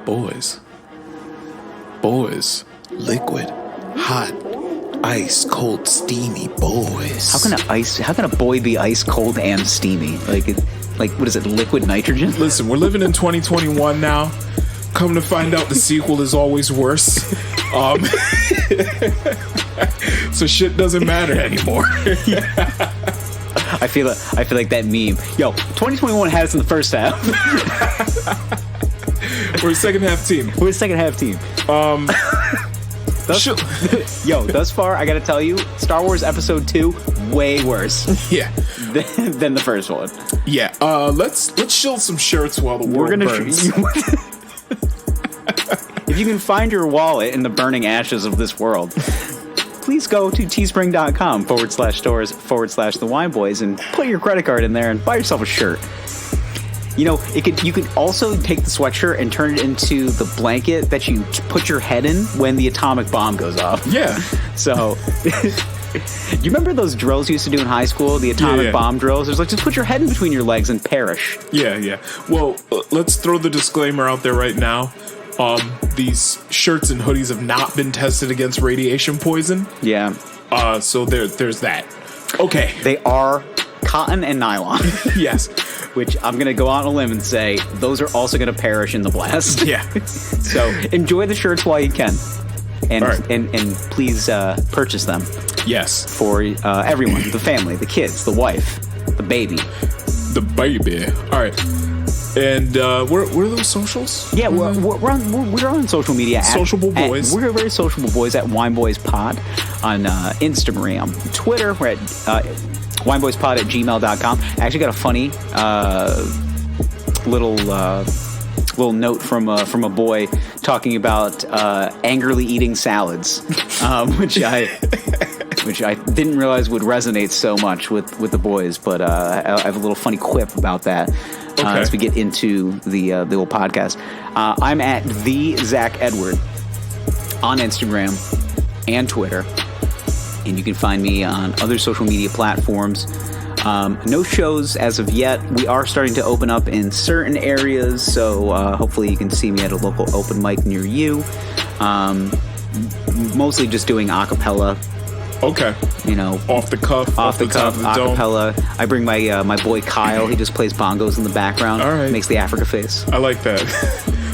Boyz. Boyz. Liquid. Hot. Ice cold steamy Boyz. How can a boy be ice cold and steamy? Like what is it, liquid nitrogen? Listen, we're living in 2021 now. Come to find out, the sequel is always worse. So shit doesn't matter anymore. I feel like that meme. Yo, 2021 had us in the first half. We're a second half team. Thus far, I gotta tell you, Star Wars Episode 2, way worse. Yeah. than the first one. Yeah. Let's shield some shirts while the world burns. If you can find your wallet in the burning ashes of this world, please go to teespring.com/stores/the Wine Boys and put your credit card in there and buy yourself a shirt. You know, you could also take the sweatshirt and turn it into the blanket that you put your head in when the atomic bomb goes off. Yeah. So, you remember those drills you used to do in high school, the atomic bomb drills? There's like, just put your head in between your legs and perish. Yeah. Well, let's throw the disclaimer out there right now. These shirts and hoodies have not been tested against radiation poison. Yeah. So there's that. Okay. They are cotton and nylon. Yes. Which I'm going to go out on a limb and say those are also going to perish in the blast. Yeah. So enjoy the shirts while you can. And right. and please purchase them. Yes. For everyone, the family, the kids, the wife, the baby. The baby. All right. And where are those socials? Yeah, we're on social media. Sociable Boys. We're very sociable boys at Wine Boys Pod on Instagram. Twitter, we're at wineboyspod@gmail.com. I actually got a funny little note from a boy talking about angrily eating salads, which I didn't realize would resonate so much with the boys. But I have a little funny quip about that. As we get into the little podcast. I'm at the Zach Edward on Instagram and Twitter, and you can find me on other social media platforms. No shows as of yet. We are starting to open up in certain areas, so hopefully you can see me at a local open mic near you. Mostly just doing a cappella. Okay. You know, off the cuff, acapella. I bring my boy Kyle. He just plays bongos in the background. All right. Makes the Africa face. I like that.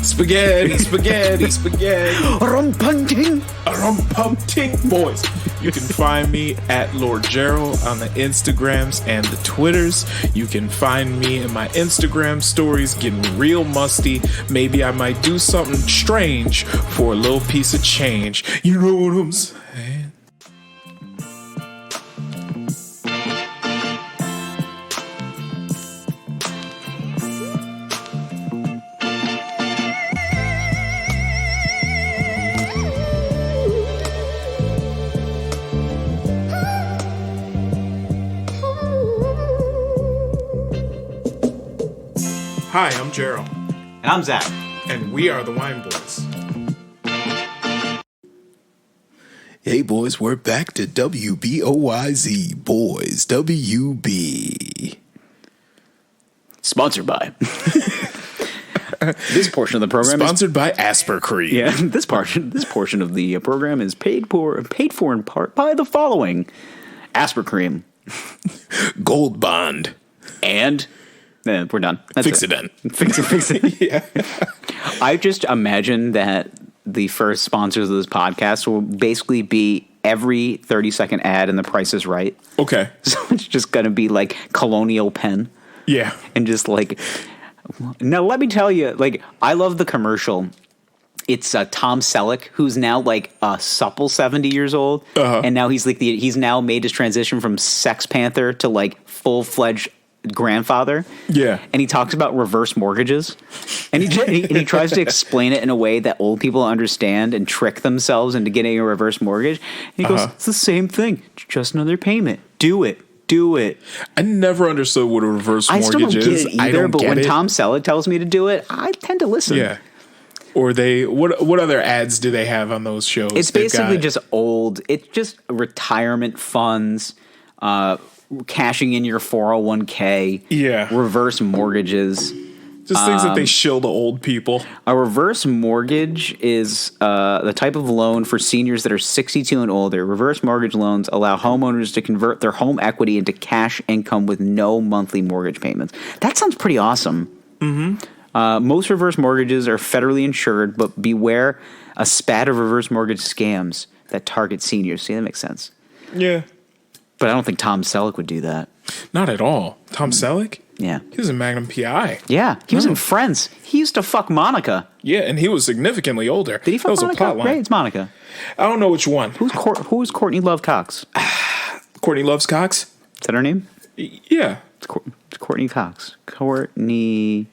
Spaghetti. Rumpunting boys. You can find me at Lord Gerald on the Instagrams and the Twitters. You can find me in my Instagram stories getting real musty. Maybe I might do something strange for a little piece of change. You know what I'm saying? Hi, I'm Gerald. And I'm Zach. And we are the Wine Boys. Hey, boys, we're back to WBOYZ. Boys, WB. Sponsored by. This portion of the program sponsored by Aspercreme. Yeah, this portion of the program is paid for in part by the following: Aspercreme, Gold Bond, and we're done. That's Fix it. Fix it. Yeah. I just imagine that the first sponsors of this podcast will basically be every 30-second ad in The Price is Right. Okay. So it's just going to be like Colonial Penn. Yeah. And just like, now let me tell you, like, I love the commercial. It's Tom Selleck, who's now like a supple 70 years old. And now he's now made his transition from Sex Panther to like full-fledged grandfather. Yeah. And he talks about reverse mortgages. And he tries to explain it in a way that old people understand and trick themselves into getting a reverse mortgage. And he goes, it's the same thing. It's just another payment. Do it. I never understood what a reverse mortgage is. I still don't get it either, but when Tom Selleck tells me to do it, I tend to listen. Yeah. Or what other ads do they have on those shows? It's basically just it's just retirement funds, cashing in your 401k, yeah, reverse mortgages. Just things that they shill to old people. A reverse mortgage is the type of loan for seniors that are 62 and older. Reverse mortgage loans allow homeowners to convert their home equity into cash income with no monthly mortgage payments. That sounds pretty awesome. Mm-hmm. Most reverse mortgages are federally insured, but beware a spat of reverse mortgage scams that target seniors. See, that makes sense. Yeah. But I don't think Tom Selleck would do that. Not at all. Tom Selleck? Yeah. He was in Magnum P.I. Yeah. He was in Friends. He used to fuck Monica. Yeah, and he was significantly older. Did he fuck That was Monica? a plot line. Right, it's Monica. I don't know which one. Who's Courtney Love Cox? Courtney Loves Cox? Is that her name? Yeah. It's Courtney Cox. Courtney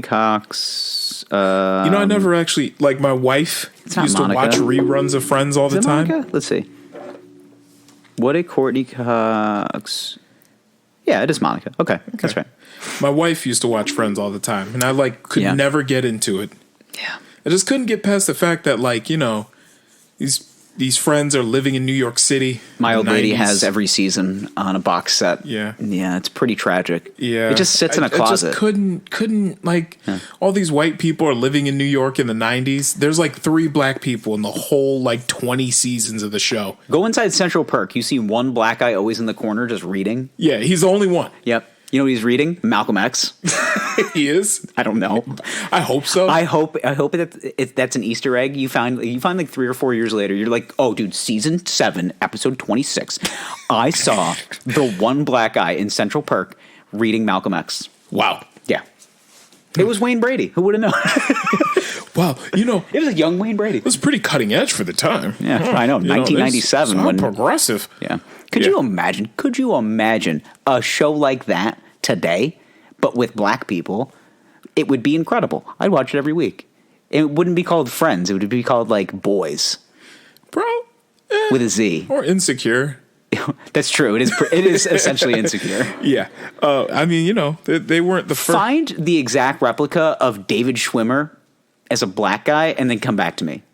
Cox. I never actually, like, my wife used to watch reruns of Friends all the time. Monica? Let's see. What did Courtney Cox? Yeah, it is Monica. Okay. That's right. My wife used to watch Friends all the time, and I could never get into it. Yeah. I just couldn't get past the fact that these friends are living in New York City. My old lady has every season on a box set. Yeah. Yeah, it's pretty tragic. Yeah. It just sits in a closet. I just couldn't all these white people are living in New York in the 90s. There's 3 black people in the whole 20 seasons of the show. Go inside Central Perk. You see one black guy always in the corner just reading. Yeah, he's the only one. Yep. You know what he's reading? Malcolm X. He is? I don't know. I hope so. I hope that that's an Easter egg. You find 3 or 4 years later, you're like, oh, dude, season 7, episode 26. I saw the one black guy in Central Perk reading Malcolm X. Wow. Yeah. It was Wayne Brady. Who would have known? Wow. It was a young Wayne Brady. It was pretty cutting edge for the time. Yeah, I know. 1997. When progressive. Yeah. Could you imagine a show like that today, but with black people? It would be incredible. I'd watch it every week. It wouldn't be called Friends. It would be called Boyz. Bro. With a Z. Or Insecure. That's true. It is essentially Insecure. Yeah. They weren't the first. Find the exact replica of David Schwimmer as a black guy and then come back to me.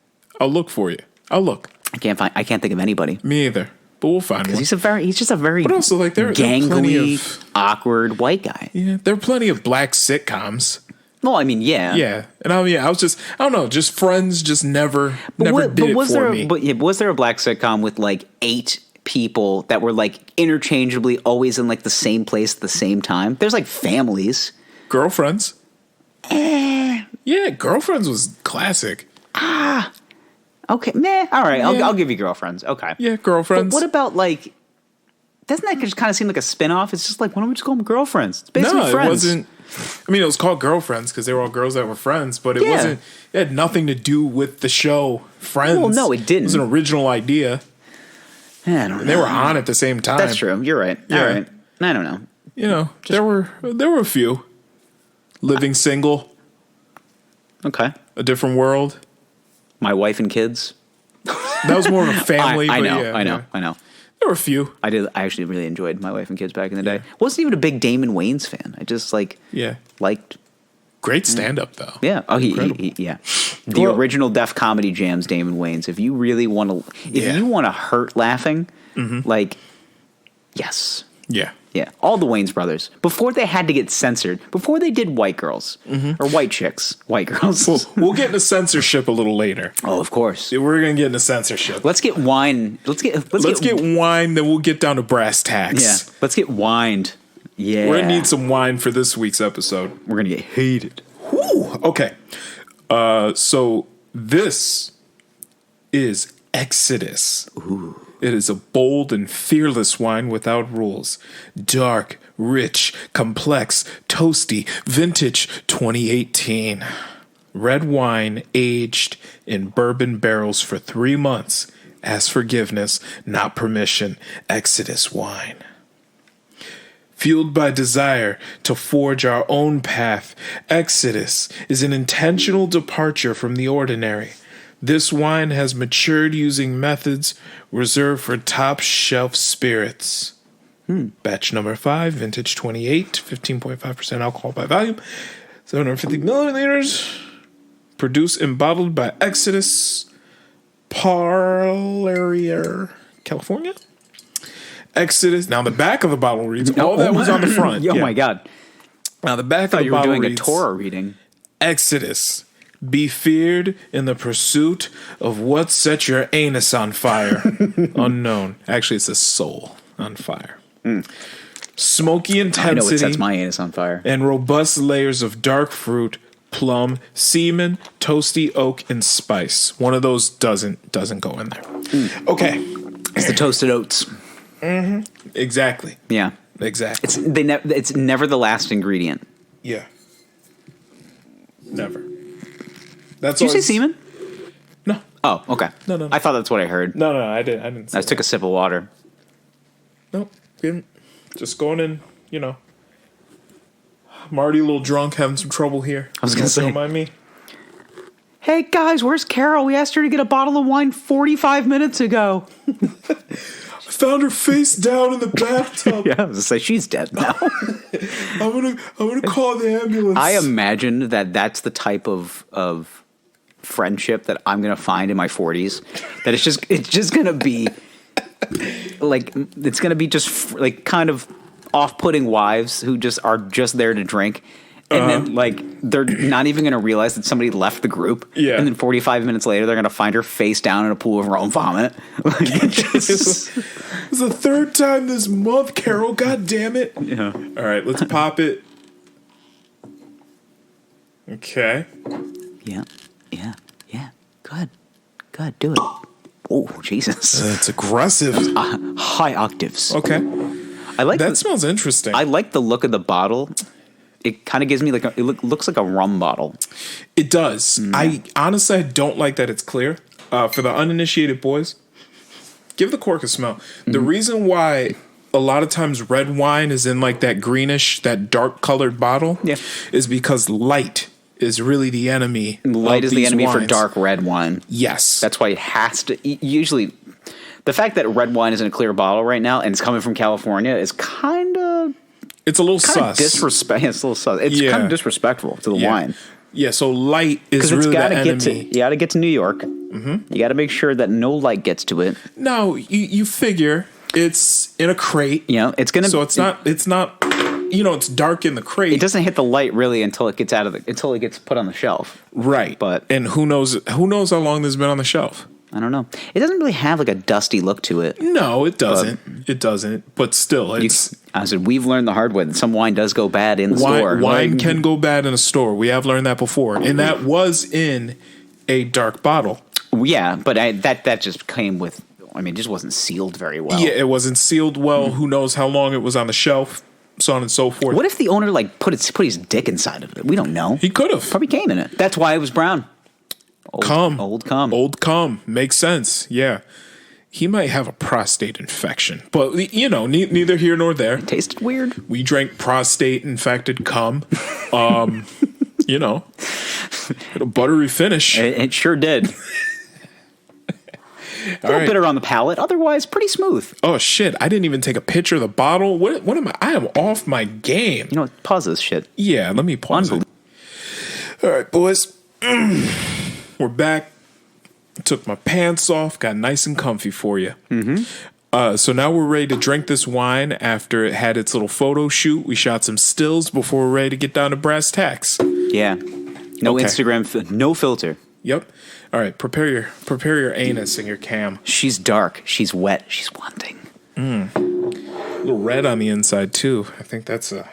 I'll look for you. I'll look. I can't think of anybody. Me either. But we'll find one. He's just a very but also, there are plenty of awkward white guy. Yeah, there are plenty of black sitcoms. Well, I mean, yeah. Yeah. And I was just, I don't know, just Friends just never did it for me. But was there a black sitcom with 8 people that were interchangeably always in the same place at the same time? There's Families. Girlfriends. Yeah, Girlfriends was classic. Okay, meh. All right, Yeah. I'll give you Girlfriends. Okay. Yeah, Girlfriends. But what about doesn't that just kind of seem like a spin-off? It's just why don't we just call them Girlfriends? It's basically Friends. It wasn't. I mean, it was called Girlfriends because they were all girls that were friends, but it wasn't. It had nothing to do with the show Friends. Well, no, it didn't. It was an original idea. I don't know. And they were on at the same time. That's true. You're right. Yeah. All right. I don't know. There were a few. Living Single. Okay. A Different World. My Wife and Kids. That was more of a family. I know. There were a few. I actually really enjoyed My Wife and Kids back in the day. Wasn't even a big Damon Wayans fan. I just liked. Great stand up though. Yeah. Oh, he yeah. The original Def Comedy Jams, Damon Wayans. If you really want to, you want to hurt laughing, yes. Yeah. Yeah, all the Wayans brothers. Before they had to get censored, before they did white girls or white chicks, white girls. We'll get into censorship a little later. Oh, of course. We're gonna get into censorship. Let's get wine. Let's get wine. Then we'll get down to brass tacks. Yeah, let's get wined. Yeah, we're gonna need some wine for this week's episode. We're gonna get hated. Whew. Okay. So this is Exodus. Ooh. It is a bold and fearless wine without rules. Dark, rich, complex, toasty, vintage 2018. Red wine aged in bourbon barrels for 3 months. Ask forgiveness, not permission. Exodus wine. Fueled by desire to forge our own path, Exodus is an intentional departure from the ordinary. This wine has matured using methods reserved for top shelf spirits. Batch number 5, vintage 28, 15.5% alcohol by volume, 750 milliliters. Produced and bottled by Exodus, Parlier, California. Exodus. Now the back of the bottle reads. All that was on the front. Oh my God. Now the back I thought of the you were bottle doing reads, a Torah reading. Exodus. Be feared in the pursuit of what set your anus on fire. Unknown. Actually, it's a soul on fire. Smoky I know intensity it sets my anus on fire. and robust layers of dark fruit, plum, semen, toasty oak, and spice. One of those doesn't go in there. Okay. It's the toasted oats. Exactly. Yeah. Exactly. It's never the last ingredient. Yeah. Never. That's Did you say always- semen? No. Oh, okay. No. I thought that's what I heard. No, I didn't say I took a sip of water. Nope. Didn't. Just going in, you know. I'm already a little drunk, having some trouble here. I was gonna say- Don't mind me. Hey guys, where's Carol? We asked her to get a bottle of wine 45 minutes ago. I found her face down in the bathtub. Yeah, I was gonna say she's dead now. I'm gonna call the ambulance. I imagine that that's the type of friendship that I'm gonna find in my 40s. That it's just gonna be like it's gonna be just like kind of off-putting wives who just are just there to drink. And then, like, they're not even going to realize that somebody left the group. Yeah. And then 45 minutes later, they're going to find her face down in a pool of her own vomit. Like, It's the third time this month, Carol. God damn it. yeah. All right, let's pop it. Okay. Yeah. Good. Do it. Oh, Jesus. That's aggressive. High octaves. Okay. I like That smells interesting. I like the look of the bottle. It kind of gives me looks like a rum bottle. It does. I honestly don't like that it's clear. For the uninitiated boys, give the cork a smell. The reason why a lot of times red wine is in like that greenish, that dark colored bottle, is because light is really the enemy. Light of is the these enemy for wines. dark red wine. Yes. That's why it has to. Usually, the fact that red wine is in a clear bottle right now and it's coming from California is kind of it's a little sus. disrespect. It's a little sus. It's kind of disrespectful to the wine. Yeah, so light is Because really it's got the to get enemy. to. You got to get to New York. You got to make sure that no light gets to it. No, you figure it's in a crate. You know, it's gonna. So it's not it's dark in the crate. It doesn't hit the light really until it gets until it gets put on the shelf. Right. But and who knows how long this has been on the shelf. I don't know. It doesn't really have like a dusty look to it. No, it doesn't. It doesn't. But still, it's I said we've learned the hard way that some wine does go bad in the store. Wine can go bad in a store. We have learned that before, and that was in a dark bottle. Yeah, but that just came with. I mean, it just wasn't sealed very well. Yeah, it wasn't sealed well. Who knows how long it was on the shelf, so on and so forth. What if the owner like put his dick inside of it? We don't know. He could have. Probably came in it. That's why it was brown. Old cum. Old cum. Makes sense. Yeah. He might have a prostate infection, but neither here nor there. It tasted weird. We drank prostate infected cum. Had a buttery finish. It sure did. A little bitter on the palate. Otherwise, pretty smooth. Oh shit! I didn't even take a picture of the bottle. What am I? I am off my game. You know, pause this shit. Yeah, let me pause it. All right, boys. We're back. Took my pants off. Got nice and comfy for you. So now we're ready to drink this wine after it had its little photo shoot. We shot some stills before we're ready to get down to brass tacks. Yeah. No Okay. Instagram, no filter. Yep. All right. Prepare your anus and your cam. She's dark. She's wet. She's wanting. A little red on the inside too. I think that's a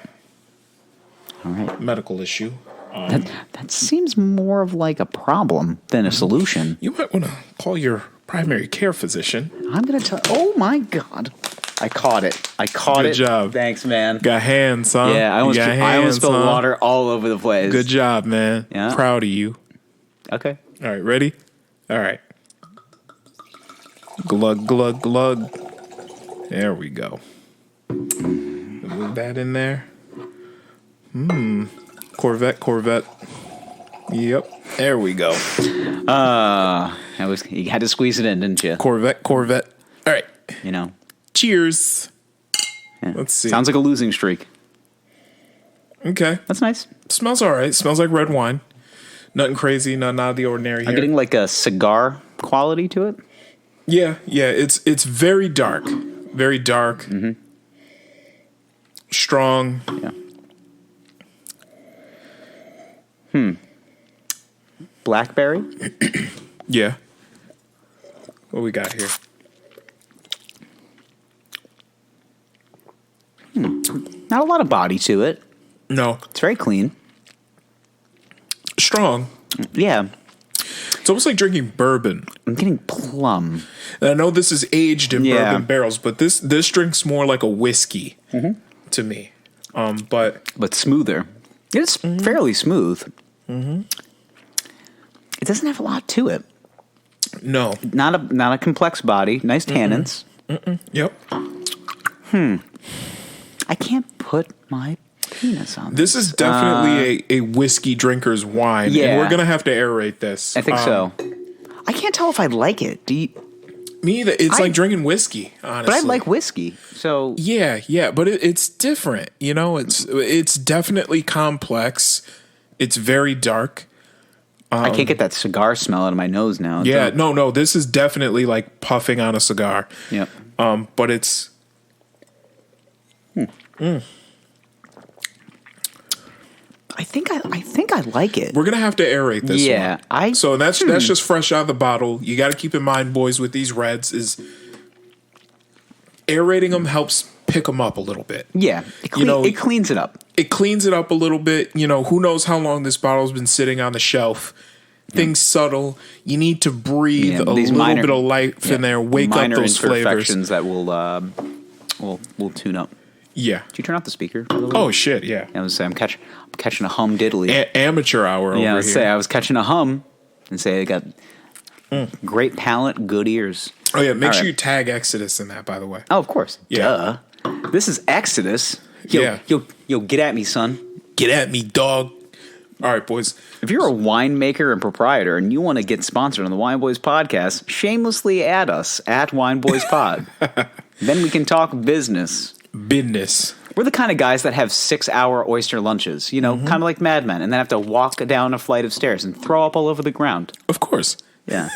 All right. medical issue. That seems more of like a problem than a solution. You might want to call your primary care physician. I'm going to tell. Oh my God. I caught it. Good job. Thanks, man. Got hands, huh? Yeah, I almost spilled water all over the place. Good job, man. Yeah. Proud of you. Okay. All right, ready? All right. Glug, glug, glug. There we go. Move that in there. Corvette. Yep. There we go. You had to squeeze it in, didn't you? Corvette. All right. You know. Cheers. Yeah. Let's see. Sounds like a losing streak. Okay. That's nice. Smells all right. Smells like red wine. Nothing crazy. Nothing out of the ordinary here. I'm getting like a cigar quality to it. Yeah. It's very dark. very dark, strong. Yeah. Blackberry. Yeah. What we got here? Not a lot of body to it. No, It's very clean. strong. Yeah. It's almost like drinking bourbon. I'm getting plum. And I know this is aged in Yeah. bourbon barrels, but this drink's more like a whiskey to me. But Smoother. It's fairly smooth. It doesn't have a lot to it. no. Not a complex body. Nice tannins. Yep. I can't put my penis on This is definitely a whiskey drinker's wine. Yeah. And we're going to have to aerate this. I think so. I can't tell if I like it. Do you? Me either. It's like drinking whiskey, honestly. But I like whiskey. So Yeah, but it's different. You know, it's definitely complex. It's very dark. I can't get that cigar smell out of my nose now. Yeah, no, this is definitely like puffing on a cigar. Yep. But it's I think I like it. we're gonna have to aerate this Yeah, one. So that's just fresh out of the bottle. You got to keep in mind, boys, with these reds is aerating them helps pick them up a little bit. Yeah, it cleans it up. It cleans it up a little bit. You know, who knows how long this bottle's been sitting on the shelf. Things subtle. You need to breathe a little bit of life in there. Wake up those flavors. Imperfections that will tune up. Yeah. Did you turn off the speaker? By the way? Oh shit. Yeah. I was say I'm catching a hum diddly. Amateur hour over Yeah, I here. would say I was catching a hum and say I got great palate, good ears. Oh yeah. Make All sure right. you tag Exodus in that. By the way. Oh, of course. Yeah. Duh. This is Exodus. Yo, get at me, son. Get at me, dog. All right, boys. If you're a winemaker and proprietor and you want to get sponsored on the Wine Boys podcast, shamelessly add us at Wine Boys Pod. Then we can talk business. Business. We're the kind of guys that have 6-hour oyster lunches, you know, kind of like Mad Men, and then have to walk down a flight of stairs and throw up all over the ground. Of course. Yeah.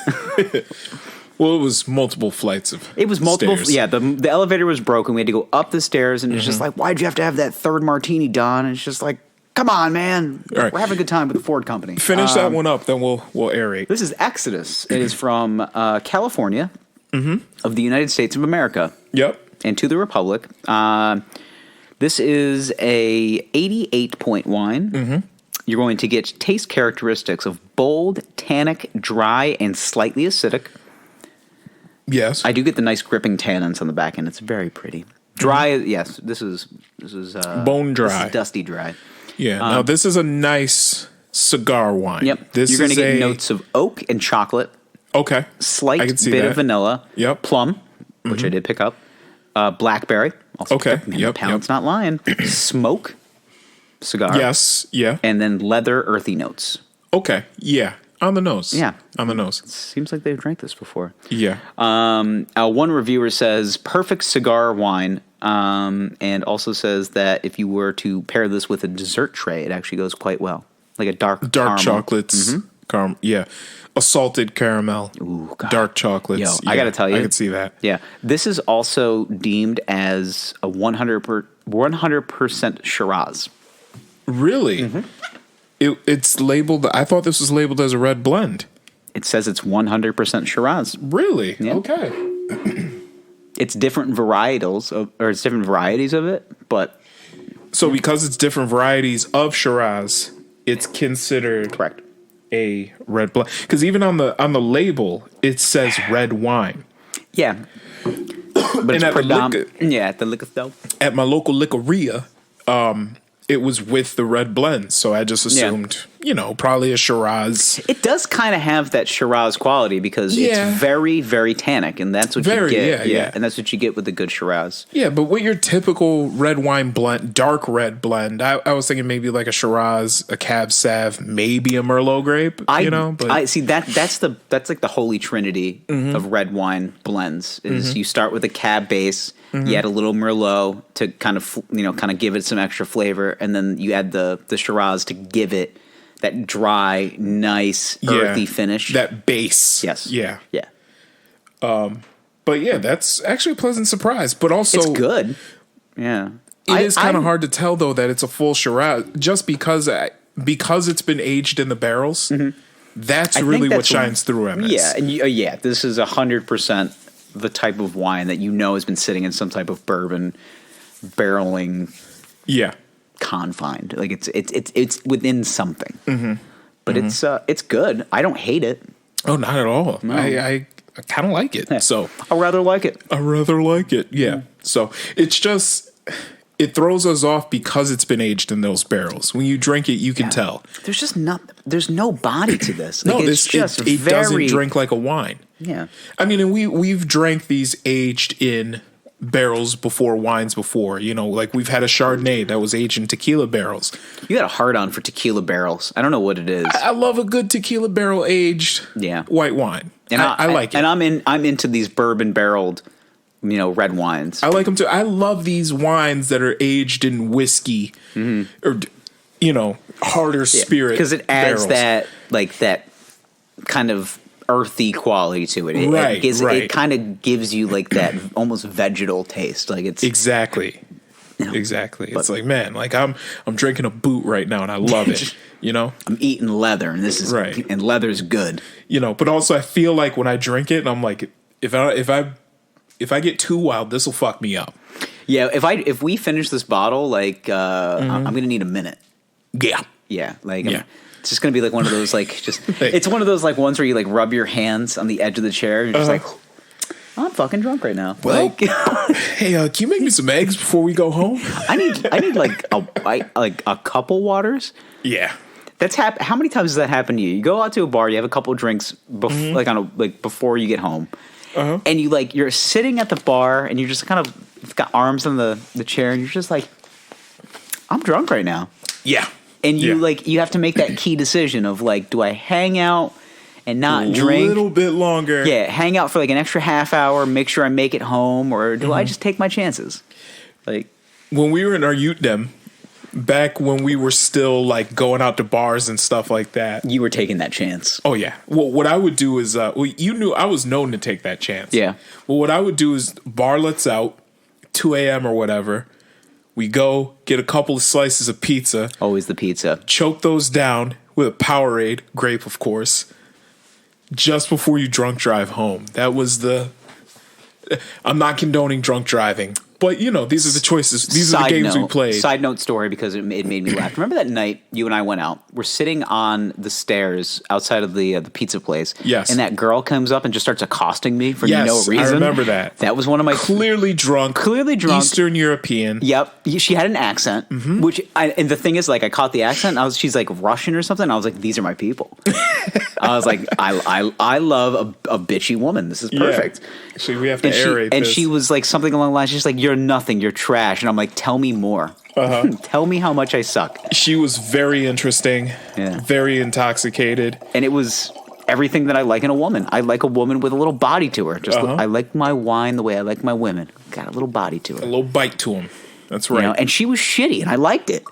Well, it was multiple flights of. It was multiple. stairs. Yeah, the elevator was broken. We had to go up the stairs, and it's just like, why'd you have to have that third martini, Don? And it's just like, come on, man. All right. We're having a good time with the Ford Company. Finish that one up, then we'll aerate. This is Exodus. It is from California of the United States of America Yep. and to the Republic. This is a 88-point wine. You're going to get taste characteristics of bold, tannic, dry, and slightly acidic. Yes. I do get the nice gripping tannins on the back end. It's very pretty. Dry, yes. This is Bone dry. This is dusty dry. Yeah. Now this is a nice cigar wine. Yep. This You're going to is get notes of oak and chocolate. Okay. Slight I can see bit that. of vanilla. Yep. Plum, which I did pick up. Blackberry. Also Okay. picked up. Man, Yep, the palate's not lying. Smoke. Cigar. Yes. Yeah. And then leather, earthy notes. Okay. Yeah. On the nose. Yeah. On the nose. Seems like they've drank this before. Yeah. One reviewer says perfect cigar wine, and also says that if you were to pair this with a dessert tray, it actually goes quite well, like a dark caramel. chocolates. Yeah. A salted caramel. Ooh, God. Dark chocolates. Yo, Yeah, I got to tell you, I can see that. Yeah, this is also deemed as a 100% Shiraz. Really? It's labeled. I thought this was labeled as a red blend. It says it's 100% Shiraz. Really? Yeah. Okay. It's different it's different varieties of it, but So because it's different varieties of Shiraz, it's considered correct. a red blend. Because even on the label, it says red wine. Yeah, but it's at the at the liquor store. At my local liquoria, it was with the red blend, so I just assumed, probably a Shiraz. It does kind of have that Shiraz quality because Yeah. it's very, very tannic, and that's what you get. yeah. And that's what you get with the good Shiraz. Yeah, but with your typical red wine blend, dark red blend, I was thinking maybe like a Shiraz, a Cab Sav, maybe a Merlot grape. But I see that's like the holy trinity of red wine blends. Is you start with a Cab base, you add a little Merlot to kind of give it some extra flavor, and then you add the Shiraz to give it that dry, nice, earthy finish. That base. Yes. Yeah. Yeah. But yeah, that's actually a pleasant surprise. But also, It's good. Yeah. It is kind of hard to tell though that it's a full Shiraz just because it's been aged in the barrels. Mm-hmm. That's really what shines through MS. Yeah, and this is 100% the type of wine that has been sitting in some type of bourbon barreling. Yeah, confined. Like it's within something. Mm-hmm. But it's good. I don't hate it. Oh, not at all. No. I kind of like it. So I rather like it. Yeah. So it's just. It throws us off because it's been aged in those barrels. When you drink it, you can tell. There's just there's no body to this. Like, it doesn't drink like a wine. Yeah. I mean, and we've drank these aged in barrels before, wines before. You know, like we've had a Chardonnay that was aged in tequila barrels. You got a hard on for tequila barrels. I don't know what it is. I love a good tequila barrel aged white wine. And I like it. And I'm into these bourbon barreled red wines. I like them too. I love these wines that are aged in whiskey or, harder spirit. Because it adds barrels. that kind of earthy quality to it. It kind of gives you like that almost vegetal taste. Like it's exactly. Exactly. It's like, man, like I'm drinking a boot right now and I love it. I'm eating leather and this is right. And leather's good. But also I feel like when I drink it, I'm like, if I get too wild, this will fuck me up. Yeah, if we finish this bottle, like I'm gonna need a minute. Yeah. It's just gonna be like one of those it's one of those like ones where you like rub your hands on the edge of the chair. And you're just like, I'm fucking drunk right now. Well, hey, can you make me some eggs before we go home? I need like a couple waters. Yeah. That's how many times does that happen to you? You go out to a bar, you have a couple drinks before you get home. Uh-huh. And you're sitting at the bar and you're just kind of you've got arms on the chair and you're just like, I'm drunk right now. Yeah. And you have to make that key decision of like, do I hang out and not drink a little bit longer? Yeah, hang out for like an extra half hour, make sure I make it home, or do I just take my chances? Like when we were in our youth dem, back when we were still like going out to bars and stuff like that. You were taking that chance. Oh yeah. Well, what I would do is, you knew I was known to take that chance. Yeah. Well, what I would do is bar lets out, 2 a.m. or whatever. We go get a couple of slices of pizza. Always the pizza. Choke those down with a Powerade grape, of course. Just before you drunk drive home. That was I'm not condoning drunk driving. But, these are the choices. These are the games we played. Side note story because it made me laugh. Remember that night you and I went out? We're sitting on the stairs outside of the pizza place. Yes. And that girl comes up and just starts accosting me for no reason. I remember that. That was one of my... Clearly drunk. Eastern European. Yep. She had an accent, which... and the thing is, like, I caught the accent. She's like Russian or something. I was like, these are my people. I was like, I love a bitchy woman. This is perfect. Yeah. Actually, we have to aerate this. And she was like something along the lines, she's like, you're nothing, you're trash. And I'm like, tell me more. Tell me how much I suck. She was very interesting, very intoxicated. And it was everything that I like in a woman. I like a woman with a little body to her. I like my wine the way I like my women. Got a little body to her. A little bite to him. That's right. And she was shitty, and I liked it.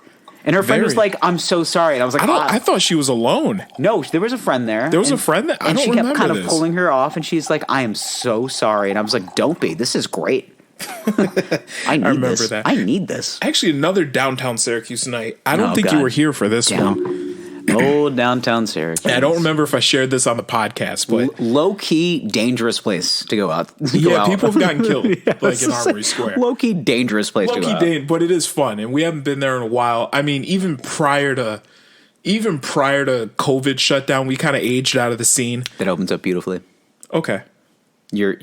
And her friend was like, I'm so sorry. And I was like, I thought she was alone. No, there was a friend there. There was a friend there? I don't remember this. And she kept kind of pulling her off, and she's like, I am so sorry. And I was like, don't be. This is great. I remember that. I need this. Actually, another downtown Syracuse night. I don't think you were here for this one. Old downtown Syracuse. I don't remember if I shared this on the podcast, but low-key dangerous place to go out. People have gotten killed like in Armory Square. Low-key dangerous place to go out. But it is fun, and we haven't been there in a while. I mean, even prior to COVID shutdown, we kind of aged out of the scene. That opens up beautifully. Okay. You're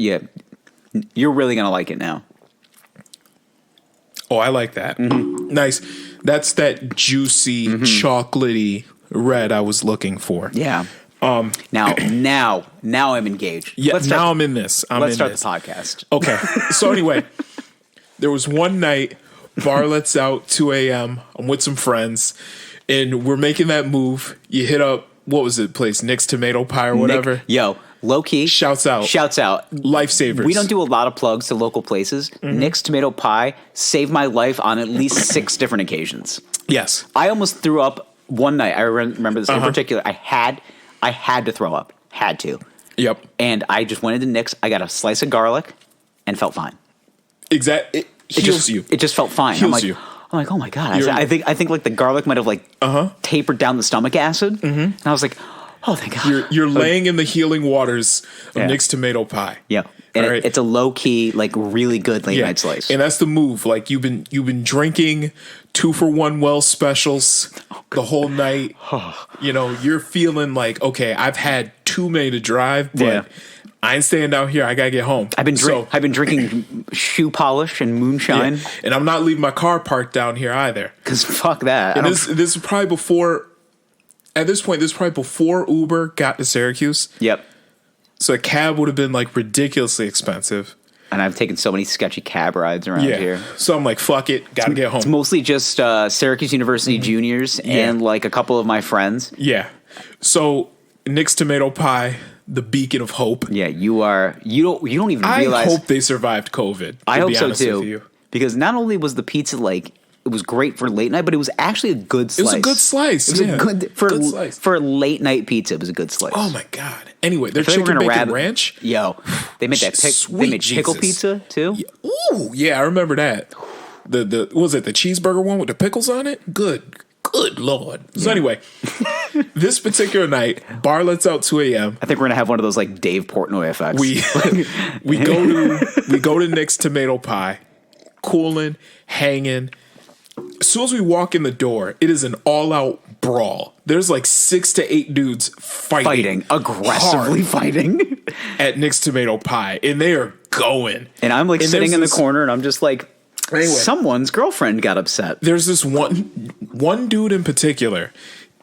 really gonna like it now. Oh, I like that. Mm-hmm. Nice. That's that juicy, chocolatey red I was looking for. Yeah. Now I'm engaged. Yeah. Now I'm in this. Let's start the podcast. Okay. So anyway, there was one night, bar lets out, 2 a.m. I'm with some friends, and we're making that move. You hit up, what was it, place? Nick's Tomato Pie or whatever. Low key. Shouts out. Lifesavers. We don't do a lot of plugs to local places. Nick's Tomato Pie saved my life on at least 6 different occasions. Yes. I almost threw up one night. I remember this in particular. I had to throw up. Had to. Yep. And I just went into Nick's. I got a slice of garlic and felt fine. Exactly. It heals you. It just felt fine. Heals you. I'm like, oh my God. I think like the garlic might have like tapered down the stomach acid. And I was like, oh, thank God. You're laying in the healing waters of Nick's tomato pie. Yeah. And it's a low key, like really good late night slice. And that's the move. Like you've been drinking 2-for-1 well specials the whole night. You know, you're feeling like, okay, I've had too many to drive, but I ain't staying down here. I gotta get home. I've been drinking shoe polish and moonshine, and I'm not leaving my car parked down here either. Because fuck that. And this is probably before. At this point, this is probably before Uber got to Syracuse. Yep. So a cab would have been like ridiculously expensive. And I've taken so many sketchy cab rides around here. So I'm like, fuck it, gotta get home. It's mostly just Syracuse University juniors and like a couple of my friends. Yeah. So Nick's tomato pie, the beacon of hope. Yeah, you don't even realize. I hope they survived COVID. I hope so too. Because not only was the pizza like it was great for late night, but it was actually a good slice. It was a good slice. It was a good slice. For late night pizza, it was a good slice. Oh my God. Anyway, their chicken bacon ranch. Yo, they made they made pickle pizza too. Yeah. Ooh, yeah, I remember that. The was it the cheeseburger one with the pickles on it? Good Lord. So anyway, this particular night, bar lets out 2 a.m. I think we're gonna have one of those like Dave Portnoy effects. We go to Nick's tomato pie, cooling, hanging. As soon as we walk in the door, it is an all-out brawl. There's like 6 to 8 dudes fighting aggressively fighting at Nick's tomato pie, and they are going. And I'm like sitting in the corner, and I'm just like, someone's girlfriend got upset. There's this one dude in particular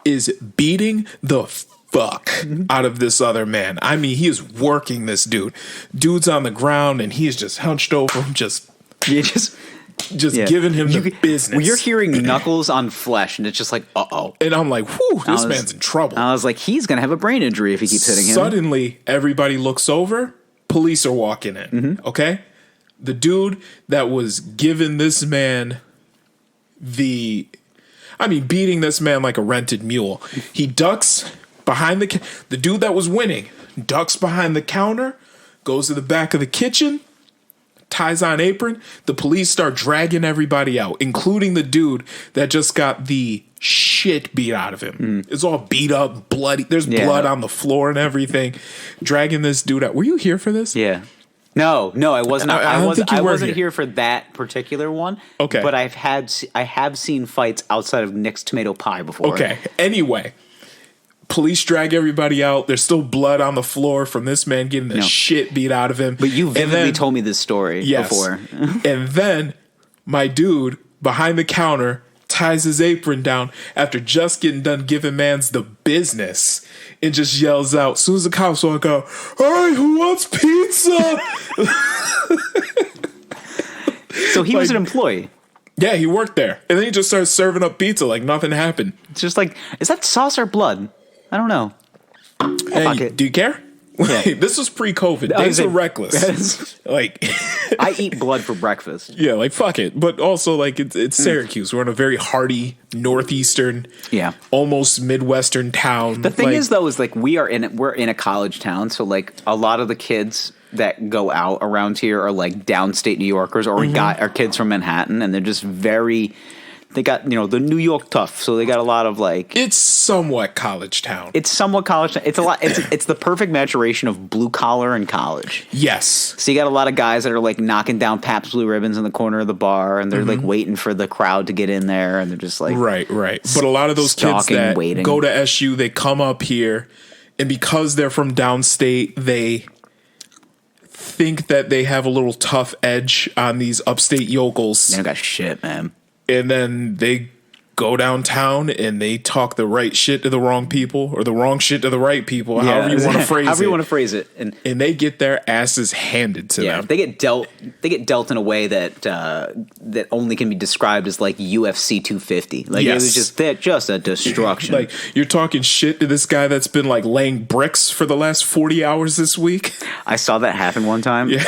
is beating the fuck out of this other man. I mean, he is working this dude. Dude's on the ground, and he is just hunched over him, just giving him the business. Well, you're hearing knuckles on flesh, and it's just like, uh-oh. And I'm like, whew, this man's in trouble. I was like, he's going to have a brain injury if he keeps hitting him. Suddenly, everybody looks over. Police are walking in, okay? The dude that was giving this man beating this man like a rented mule. He ducks behind the dude that was winning, ducks behind the counter, goes to the back of the kitchen, ties on apron. The police start dragging everybody out, including the dude that just got the shit beat out of him. It's all beat up, bloody. There's blood on the floor and everything. Dragging this dude out. Were you here for this? Yeah. No, I wasn't. I wasn't here for that particular one. Okay, but I have seen fights outside of Nick's tomato pie before. Okay. Anyway, police drag everybody out. There's still blood on the floor from this man getting the shit beat out of him. But you vividly told me this story before. And then my dude behind the counter ties his apron down after just getting done giving mans the business and just yells out, as soon as the cops walk out, "All right, who wants pizza?" So he was an employee. Yeah, he worked there. And then he just started serving up pizza like nothing happened. It's just like, is that sauce or blood? I don't know. Hey, do you care? Yeah. This was pre-COVID. Days are reckless. Like, I eat blood for breakfast. Yeah, like fuck it. But also, like, it's Syracuse. We're in a very hearty northeastern, almost midwestern town. The thing is, though, is like we're in a college town, so like a lot of the kids that go out around here are like downstate New Yorkers, or are kids from Manhattan, and they're just very. They got, the New York tough, so they got a lot of like. It's somewhat college town. It's a lot. It's the perfect maturation of blue collar and college. Yes. So you got a lot of guys that are like knocking down Pabst Blue Ribbons in the corner of the bar, and they're like waiting for the crowd to get in there, and they're just like right. But a lot of those kids that go to SU, they come up here, and because they're from downstate, they think that they have a little tough edge on these upstate yokels. They don't got shit, man. And then they go downtown and they talk the right shit to the wrong people, or the wrong shit to the right people, however you want to phrase it. However you want to phrase it. And they get their asses handed to them. They get dealt in a way that only can be described as like UFC 250. Like it was just a destruction. Like you're talking shit to this guy that's been like laying bricks for the last 40 hours this week. I saw that happen one time. Yeah.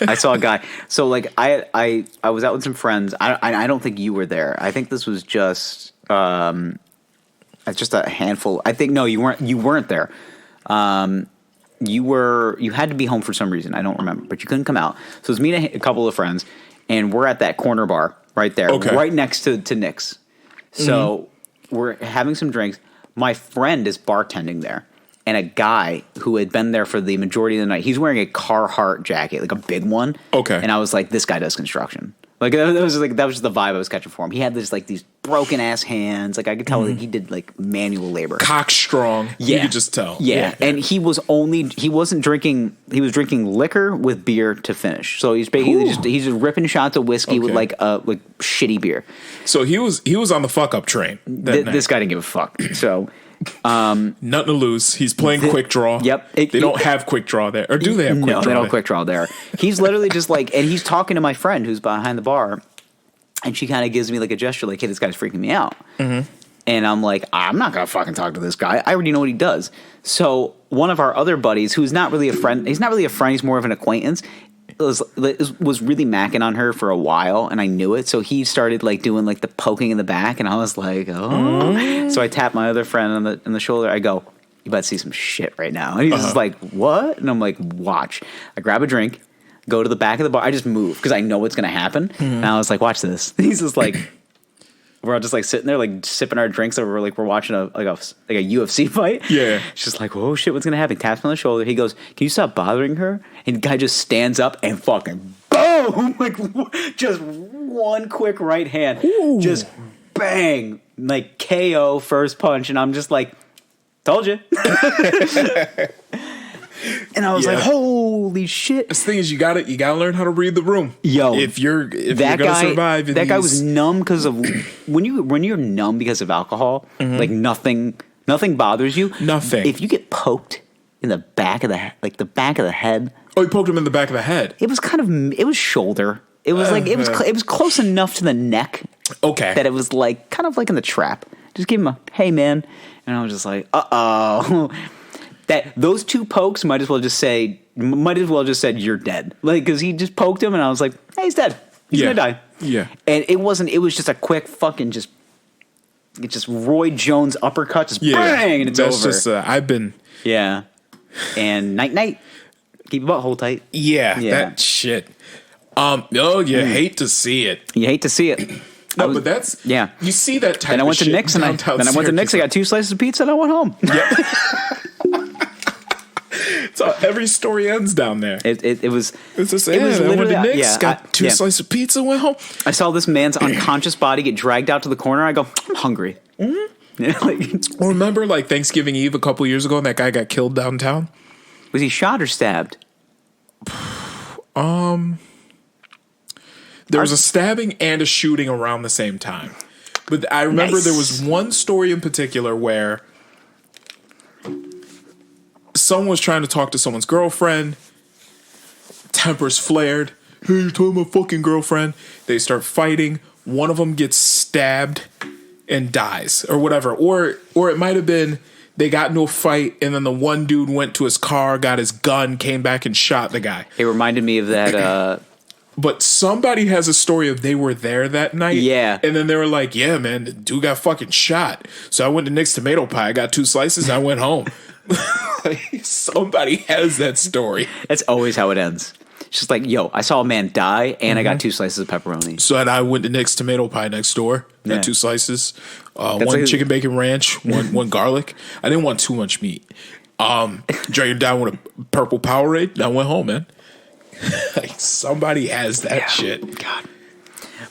I saw a guy. So like I was out with some friends. I don't think you were there. I think this was just a handful. I think no, you weren't there. you had to be home for some reason. I don't remember, but you couldn't come out. So it was me and a couple of friends, and we're at that corner bar right there, right next to Nick's. So we're having some drinks. My friend is bartending there, and a guy who had been there for the majority of the night, he's wearing a Carhartt jacket, like a big one. Okay. And I was like, this guy does construction. Like that was just the vibe I was catching for him. He had these broken ass hands. Like I could tell that he did like manual labor. Cock strong. Yeah. You could just tell. Yeah. And he wasn't drinking. He was drinking liquor with beer to finish. So he's basically he's just ripping shots of whiskey with like shitty beer. So he was on the fuck up train. This guy didn't give a fuck. So. Nothing to lose. He's playing quick draw. Yep. They don't have quick draw there. Or do they have quick draw? No, they don't have quick draw there. He's literally just like, and he's talking to my friend who's behind the bar, and she kind of gives me like a gesture like, hey, this guy's freaking me out. Mm-hmm. And I'm like, I'm not going to fucking talk to this guy. I already know what he does. So one of our other buddies, who's not really a friend, he's more of an acquaintance, was really macking on her for a while, and I knew it. So he started like doing like the poking in the back, and I was like, oh. So I tapped my other friend on the shoulder. I go, you about to see some shit right now. And he's just like, what? And I'm like, watch. I grab a drink, go to the back of the bar. I just move because I know what's gonna happen. And I was like, watch this. He's just like. We're all just like sitting there, like sipping our drinks over, like we're watching a UFC fight. Yeah, it's just like, oh shit, what's gonna happen? He taps me on the shoulder. He goes, "Can you stop bothering her?" And the guy just stands up and fucking boom, like just one quick right hand, just bang, like KO first punch, and I'm just like, told you. And I was like, "Holy shit!" The thing is, you gotta learn how to read the room. Yo, if you're gonna survive, that guy was numb because of when you're numb because of alcohol. Like nothing bothers you. Nothing. If you get poked in the back of the head. Oh, you poked him in the back of the head. It was shoulder. It was it was close enough to the neck. Okay. That it was like kind of like in the trap. Just give him a hey man, and I was just like, uh-oh. That those two pokes might as well just said you're dead, like because he just poked him and I was like, hey, he's dead, he's gonna die. Yeah, and it was just a quick fucking just Roy Jones uppercut, just bang, and it's over. Just and night, keep your butthole tight. Yeah, that shit. Hate to see it. You hate to see it. No, but that's you see that type. Then I went of to Nick's I got 2 slices of pizza and I went home. Yeah. So every story ends down there. It was. It's the same. I went to Nick's, got 2 slices of pizza, went home. I saw this man's unconscious body get dragged out to the corner. I go, I'm hungry. Mm-hmm. Yeah, remember, like Thanksgiving Eve a couple years ago, and that guy got killed downtown. Was he shot or stabbed? There was a stabbing and a shooting around the same time. But I remember there was one story in particular where someone was trying to talk to someone's girlfriend. Tempers flared. Hey, you're talking about fucking girlfriend. They start fighting. One of them gets stabbed and dies or whatever. Or it might have been they got into a fight and then the one dude went to his car, got his gun, came back and shot the guy. It reminded me of that. But somebody has a story of they were there that night. Yeah. And then they were like, yeah, man, the dude got fucking shot. So I went to Nick's Tomato Pie. I got 2 slices and I went home. Somebody has that story. That's always how it ends. It's just like, yo, I saw a man die and I got 2 slices of pepperoni. So I went to Nick's Tomato Pie next door. Got 2 slices. One chicken bacon ranch, one garlic. I didn't want too much meat. Drank it down with a purple Powerade. And I went home, man. Like somebody has that shit. God,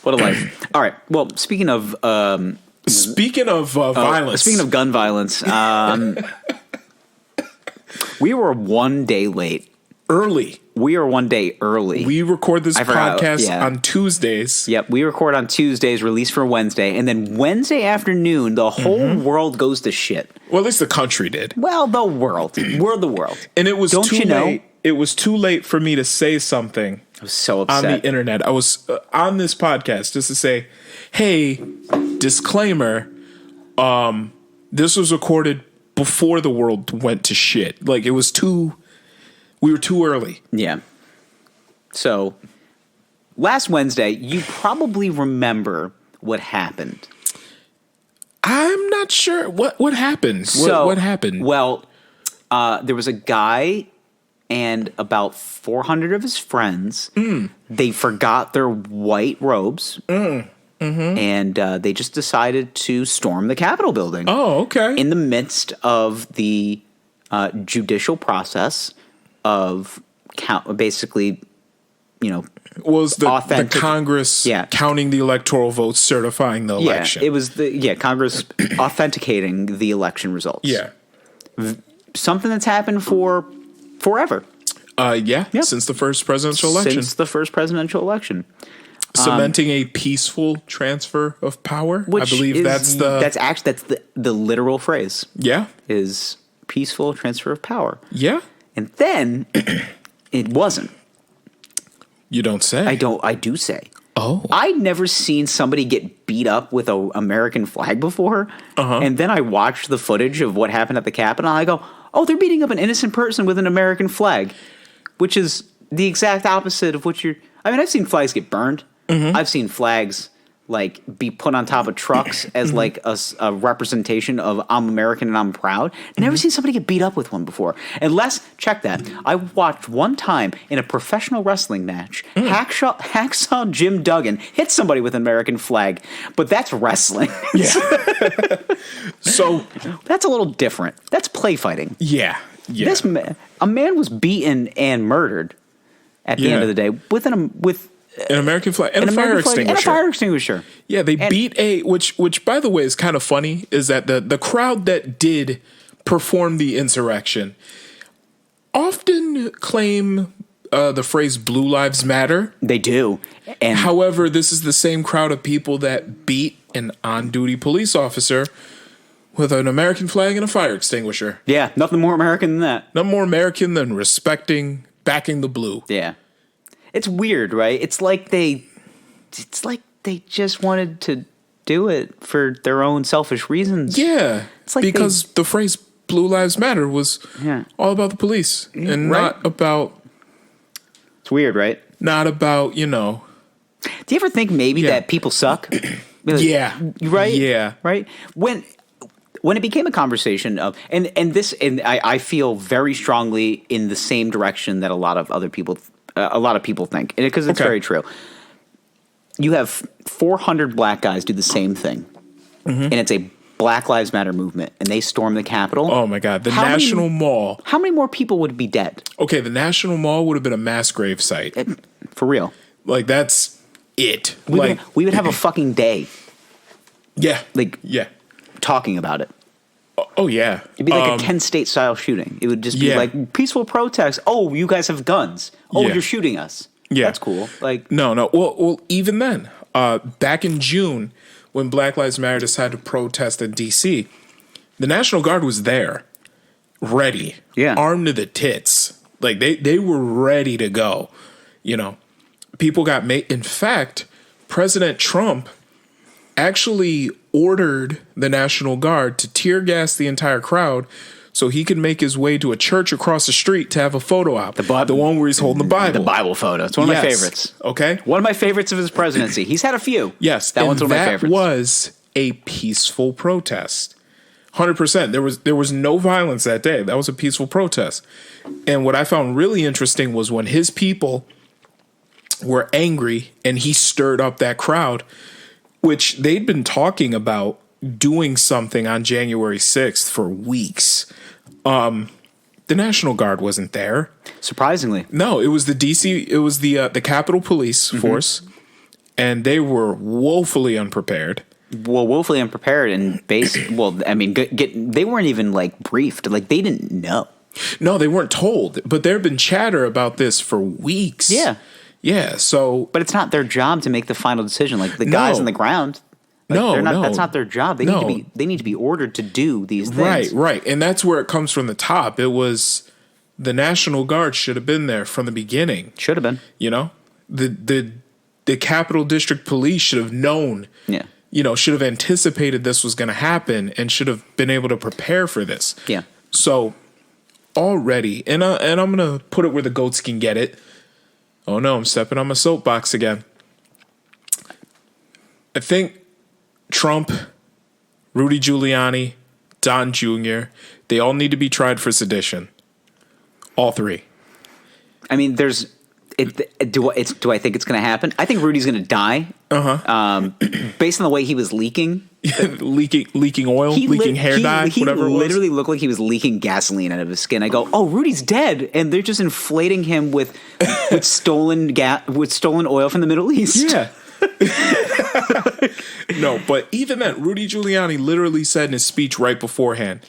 what a life! All right. Well, speaking of violence, speaking of gun violence, we were 1 day late. Early. We are 1 day early. We record this podcast on Tuesdays. Yep, we record on Tuesdays, release for Wednesday, and then Wednesday afternoon, the whole world goes to shit. Well, at least the country did. Well, the world. We're the world. And it was too late. It was too late for me to say something. I was so upset. On the internet. I was on this podcast just to say, hey, disclaimer, this was recorded before the world went to shit. Like, we were too early. Yeah. So, last Wednesday, you probably remember what happened. I'm not sure. What happened? So, what happened? Well, there was a guy and about 400 of his friends. They forgot their white robes, and they just decided to storm the Capitol building. Oh, okay. In the midst of the judicial process of basically, was the Congress counting the electoral votes, certifying the election. It was Congress authenticating the election results. Yeah. Something that's happened for forever. Since the first presidential election. Cementing a peaceful transfer of power. I believe that's the literal phrase. Yeah. Is peaceful transfer of power. Yeah. And then it wasn't. You don't say. I do say. Oh. I'd never seen somebody get beat up with an American flag before. And then I watched the footage of what happened at the Capitol, and I go, oh, they're beating up an innocent person with an American flag, which is the exact opposite of what you're... I mean, I've seen flags get burned. I've seen flags be put on top of trucks as a representation of I'm American and I'm proud. Never seen somebody get beat up with one before. Unless, check that, I watched one time in a professional wrestling match, Hacksaw Jim Duggan hit somebody with an American flag, but that's wrestling. Yeah. So that's a little different. That's play fighting. Yeah. A man was beaten and murdered at the end of the day with an American flag and a fire extinguisher. And a fire extinguisher. Yeah, they beat which by the way is kind of funny, is that the crowd that did perform the insurrection often claim the phrase "Blue Lives Matter." They do. And however, this is the same crowd of people that beat an on-duty police officer with an American flag and a fire extinguisher. Yeah, nothing more American than that. Nothing more American than backing the blue. Yeah. It's weird, right? It's like they just wanted to do it for their own selfish reasons. Yeah. It's like because the phrase "Blue Lives Matter" was all about the police and not about... It's weird, right? Not about, Do you ever think maybe that people suck? Yeah. Right? Yeah. Right? When it became a conversation of and I feel very strongly in the same direction that a lot of people think, because it's very true. You have 400 black guys do the same thing, and it's a Black Lives Matter movement, and they storm the Capitol. Oh my God, National Mall. How many more people would be dead? Okay, the National Mall would have been a mass grave site. For real. Like, that's it. We would have a fucking day. Yeah. Talking about it. Oh, yeah. It'd be like a 10-state style shooting. It would just be like peaceful protest. Oh, you guys have guns. Oh, you're shooting us. Yeah. That's cool. No. Well, even then, back in June, when Black Lives Matter decided to protest in D.C., the National Guard was there, ready, armed to the tits. Like, they were ready to go. People got made. In fact, President Trump actually ordered the National Guard to tear gas the entire crowd so he could make his way to a church across the street to have a photo op. The one where he's holding the Bible. The Bible photo. It's one of my favorites. Okay. One of my favorites of his presidency. He's had a few. Yes. That one's one of my favorites. That was a peaceful protest. 100%. There was no violence that day. That was a peaceful protest. And what I found really interesting was when his people were angry and he stirred up that crowd, which they'd been talking about doing something on January 6th for weeks. The National Guard wasn't there. Surprisingly. No, it was the Capitol Police Force, and they were woefully unprepared. Well, woefully unprepared and they weren't even briefed. Like, they didn't know. No, they weren't told, but there had been chatter about this for weeks. Yeah. Yeah, so... But it's not their job to make the final decision. Like, the guys on the ground... That's not their job. They need to be ordered to do these things. Right. And that's where it comes from the top. It was the National Guard should have been there from the beginning. Should have been. The Capitol District Police should have known. Yeah. Should have anticipated this was going to happen and should have been able to prepare for this. Yeah. So already, and I'm going to put it where the goats can get it. Oh no, I'm stepping on my soapbox again. I think Trump, Rudy Giuliani, Don Jr., they all need to be tried for sedition. All three. I mean, do I think it's going to happen? I think Rudy's going to die. Based on the way he was leaking. leaking oil, leaking hair dye, whatever it was. He literally looked like he was leaking gasoline out of his skin. I go, oh, Rudy's dead, and they're just inflating him with stolen oil from the Middle East. Yeah. No, but even then, Rudy Giuliani literally said in his speech right beforehand,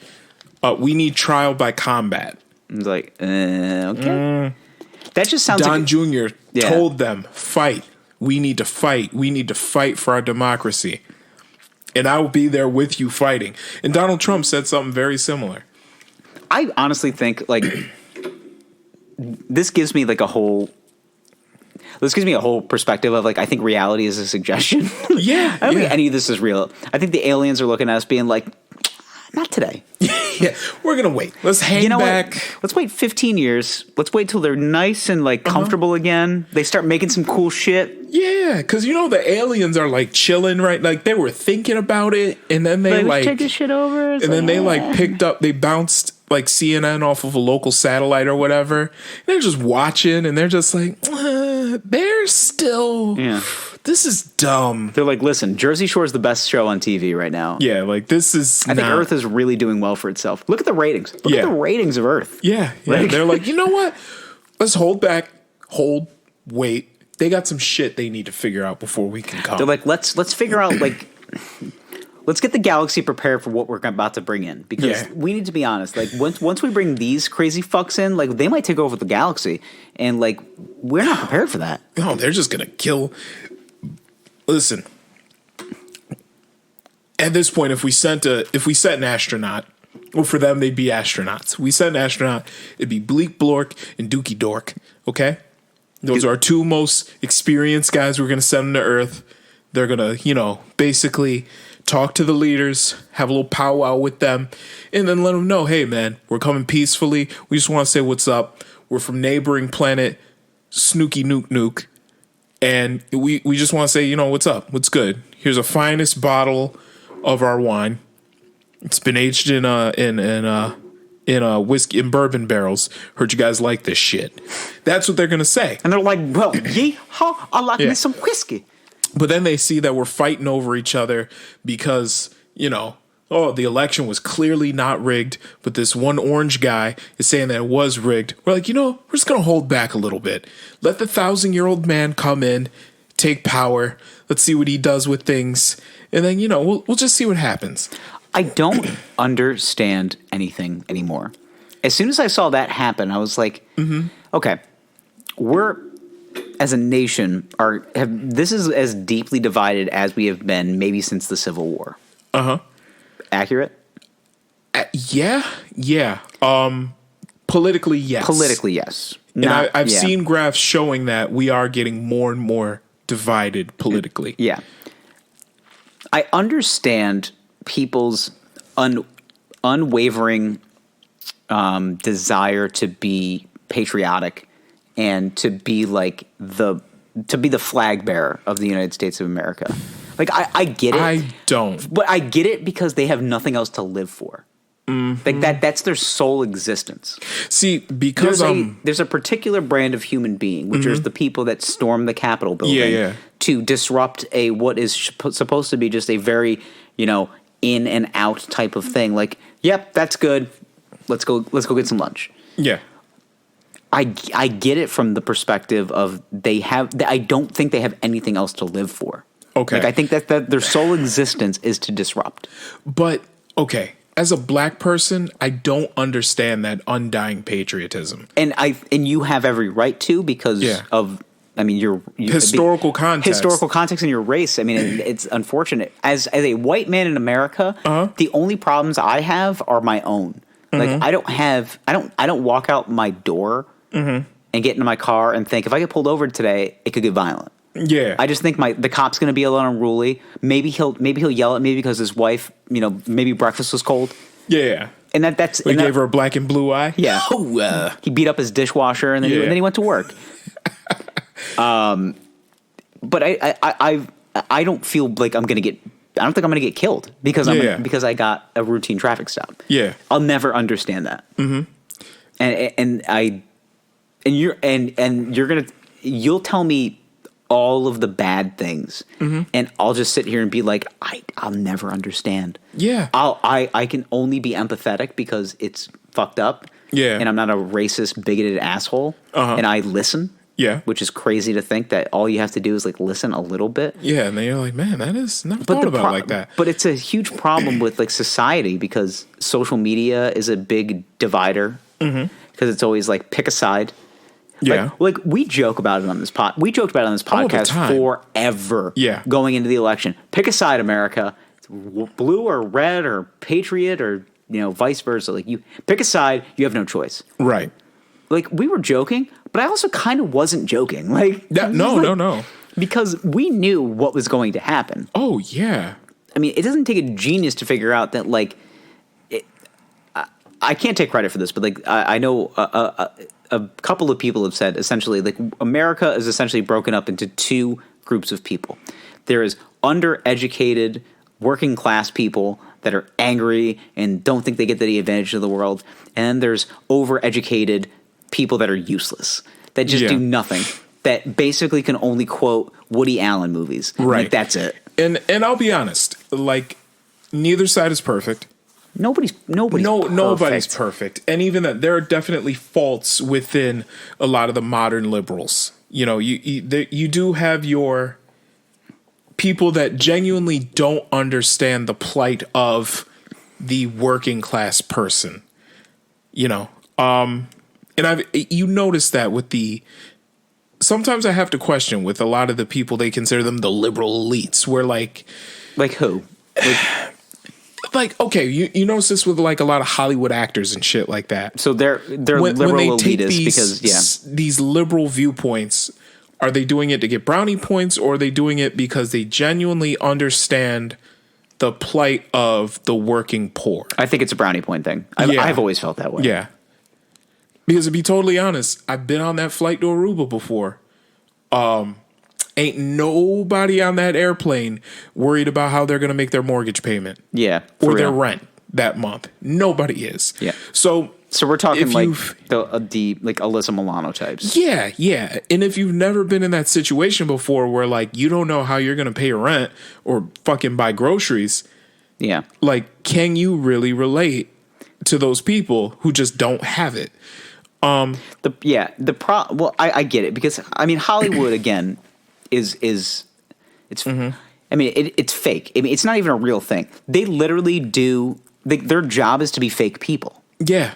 we need trial by combat. I was like, okay. That just sounds Don like Jr. told them, fight. We need to fight. We need to fight for our democracy. And I will be there with you fighting. And Donald Trump said something very similar. I honestly think, like, this gives me a whole perspective of, like, I think reality is a suggestion. Yeah. I don't think any of this is real. I think the aliens are looking at us being like, not today. Yeah, we're going to wait. Let's hang back. What? Let's wait 15 years. Let's wait till they're nice and, like, comfortable again. They start making some cool shit. Yeah, because, the aliens are, like, chilling, right? Like, they were thinking about it, and then they, like take this shit over. And then they, like, picked up, they bounced, like, CNN off of a local satellite or whatever. And they're just watching, and they're just like, they're still... Yeah. This is dumb. They're like, listen, Jersey Shore is the best show on TV right now. Yeah, like, this is I think Earth is really doing well for itself. Look at the ratings. Look at the ratings of Earth. Yeah. They're like, you know what? Let's hold back, wait. They got some shit they need to figure out before we can come. They're like, let's figure out, like, let's get the galaxy prepared for what we're about to bring in. Because we need to be honest. Like, once we bring these crazy fucks in, like, they might take over the galaxy. And, like, we're not prepared for that. No, they're just going to kill... Listen, at this point, if we sent an astronaut, well, for them they'd be astronauts. We sent an astronaut, it'd be Bleak Blork and Dookie Dork. Okay, those are our two most experienced guys. We're gonna send them to Earth. They're gonna, basically talk to the leaders, have a little powwow with them, and then let them know, hey man, we're coming peacefully. We just want to say what's up. We're from neighboring planet Snooky Nuke Nuke. And we just want to say, what's up? What's good? Here's a finest bottle of our wine. It's been aged in whiskey and bourbon barrels. Heard you guys like this shit. That's what they're gonna say. And they're like, well, yeehaw, I like me some whiskey. But then they see that we're fighting over each other because, the election was clearly not rigged, but this one orange guy is saying that it was rigged. We're like, we're just going to hold back a little bit. Let the 1,000-year-old man come in, take power. Let's see what he does with things. And then, we'll just see what happens. I don't understand anything anymore. As soon as I saw that happen, I was like, okay, we're, as a nation, this is as deeply divided as we have been maybe since the Civil War. Accurate? Yeah. Politically, yes. Politically, yes. And I've seen graphs showing that we are getting more and more divided politically. Yeah. I understand people's unwavering desire to be patriotic and to be like the flag bearer of the United States of America. Like, I get it. I don't. But I get it because they have nothing else to live for. Like, that's their sole existence. See, because there's a particular brand of human being, which is the people that storm the Capitol building to disrupt what is supposed to be just a very, in and out type of thing. Like, yep, that's good. Let's go get some lunch. Yeah. I get it from the perspective of I don't think they have anything else to live for. Okay. Like, I think that their sole existence is to disrupt. But, okay, as a black person, I don't understand that undying patriotism. And you have every right to because of, your historical context. Historical context in your race. I mean, it's unfortunate. As a white man in America, the only problems I have are my own. Like, I don't walk out my door and get into my car and think, if I get pulled over today, it could get violent. Yeah, I just think the cop's going to be a little unruly. Maybe he'll yell at me because his wife, maybe breakfast was cold. Yeah, and that's he gave her a black and blue eye. Yeah, he beat up his dishwasher and then he went to work. But I don't feel like I'm going to get. I don't think I'm going to get killed because because I got a routine traffic stop. Yeah, I'll never understand that. And you'll tell me all of the bad things, and I'll just sit here and be like, I'll never understand. Yeah. I can only be empathetic because it's fucked up. Yeah. And I'm not a racist, bigoted asshole. And I listen. Yeah. Which is crazy to think that all you have to do is like listen a little bit. Yeah, and then you're like, man, that is not thought about like that. But it's a huge problem with like society because social media is a big divider. Because it's always like pick a side. Yeah. Like we joke about it on this We joked about it on this podcast forever. Yeah. Going into the election, pick a side, America. It's blue or red or patriot or vice versa. Like you pick a side, you have no choice. Right. Like we were joking, but I also kind of wasn't joking. Like no. Because we knew what was going to happen. Oh yeah. I mean, it doesn't take a genius to figure out that like. I can't take credit for this, but like I know a couple of people have said essentially like America is essentially broken up into two groups of people. There is undereducated working class people that are angry and don't think they get the advantage of the world, and then there's overeducated people that are useless that just do nothing, that basically can only quote Woody Allen movies. Right. Like, that's it. And I'll be honest, like neither side is perfect. Nobody's perfect. And even that, there are definitely faults within a lot of the modern liberals. You do have your people that genuinely don't understand the plight of the working class person. And you notice that with sometimes I have to question with a lot of the people, they consider them the liberal elites, where like who? Like, okay, you notice this with like a lot of Hollywood actors and shit like that. So they're liberal elitists because these liberal viewpoints, are they doing it to get brownie points, or are they doing it because they genuinely understand the plight of the working poor? I think it's a brownie point thing. I've always felt that way. Yeah. Because to be totally honest, I've been on that flight to Aruba before. Ain't nobody on that airplane worried about how they're going to make their mortgage payment. Yeah. Or their rent that month. Nobody is. Yeah. So we're talking like the Alyssa Milano types. Yeah, yeah. And if you've never been in that situation before where like you don't know how you're going to pay your rent or fucking buy groceries. Yeah. Like, can you really relate to those people who just don't have it? I get it because I mean Hollywood again it's I mean it's fake. I mean it's not even a real thing. They literally do their job is to be fake people. Yeah.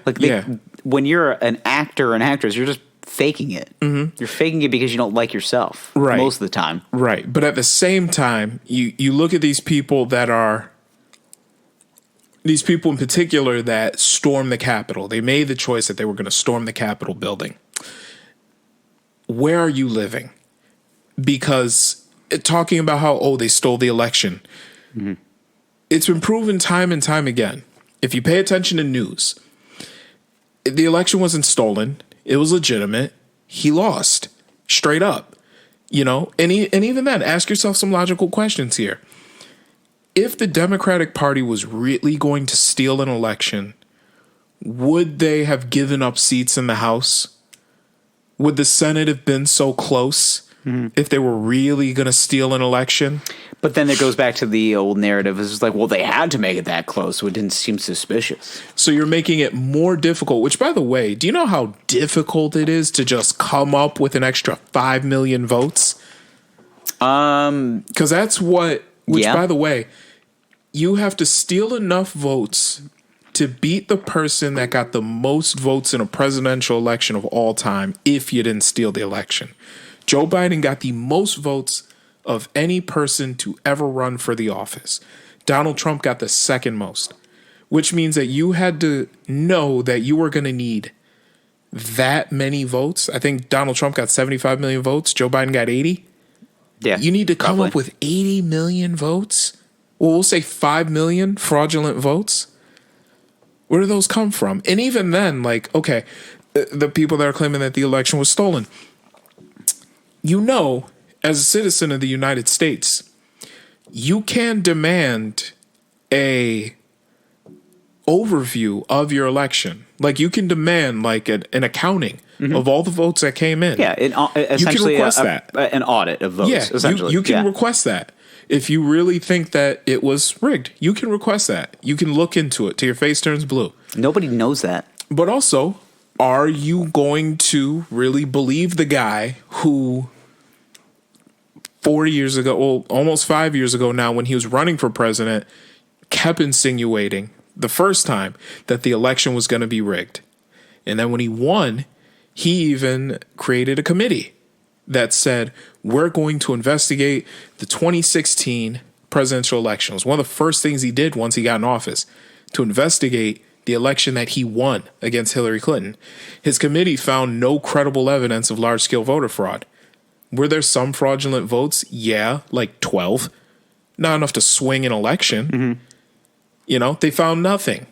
When you're an actor or an actress, you're just faking it. You're faking it because you don't like yourself most of the time. Right. But at the same time, you look at these people in particular that stormed the Capitol. They made the choice that they were going to storm the Capitol building. Where are you living? Because talking about how, they stole the election. It's been proven time and time again. If you pay attention to news, the election wasn't stolen. It was legitimate. He lost straight up, and even then, ask yourself some logical questions here. If the Democratic Party was really going to steal an election, would they have given up seats in the House? Would the Senate have been so close if they were really going to steal an election? But then it goes back to the old narrative. It's just like, well, they had to make it that close, so it didn't seem suspicious. So you're making it more difficult, which, by the way, do you know how difficult it is to just come up with an extra 5 million votes? Because that's what... Which, by the way, you have to steal enough votes to beat the person that got the most votes in a presidential election of all time if you didn't steal the election. Joe Biden got the most votes of any person to ever run for the office. Donald Trump got the second most, which means that you had to know that you were going to need that many votes. I think Donald Trump got 75 million votes. Joe Biden got 80. Yeah, you need to come up with 80 million votes. Well, we'll say 5 million fraudulent votes. Where do those come from? And even then, like, okay, the people that are claiming that the election was stolen, as a citizen of the United States, you can demand a overview of your election. Like you can demand like an accounting of all the votes that came in. Yeah, essentially you can request that. An audit of votes. Yeah, essentially. you can request that. If you really think that it was rigged, you can request that. You can look into it till your face turns blue. Nobody knows that. But also, are you going to really believe the guy who 4 years ago, well, almost 5 years ago now, when he was running for president, kept insinuating the first time that the election was going to be rigged? And then when he won, he even created a committee that said, we're going to investigate the 2016 presidential election. It was one of the first things he did once he got in office, to investigate the election that he won against Hillary Clinton. His committee found no credible evidence of large-scale voter fraud. Were there some fraudulent votes? Yeah, like 12. Not enough to swing an election. Mm-hmm. You know, they found nothing.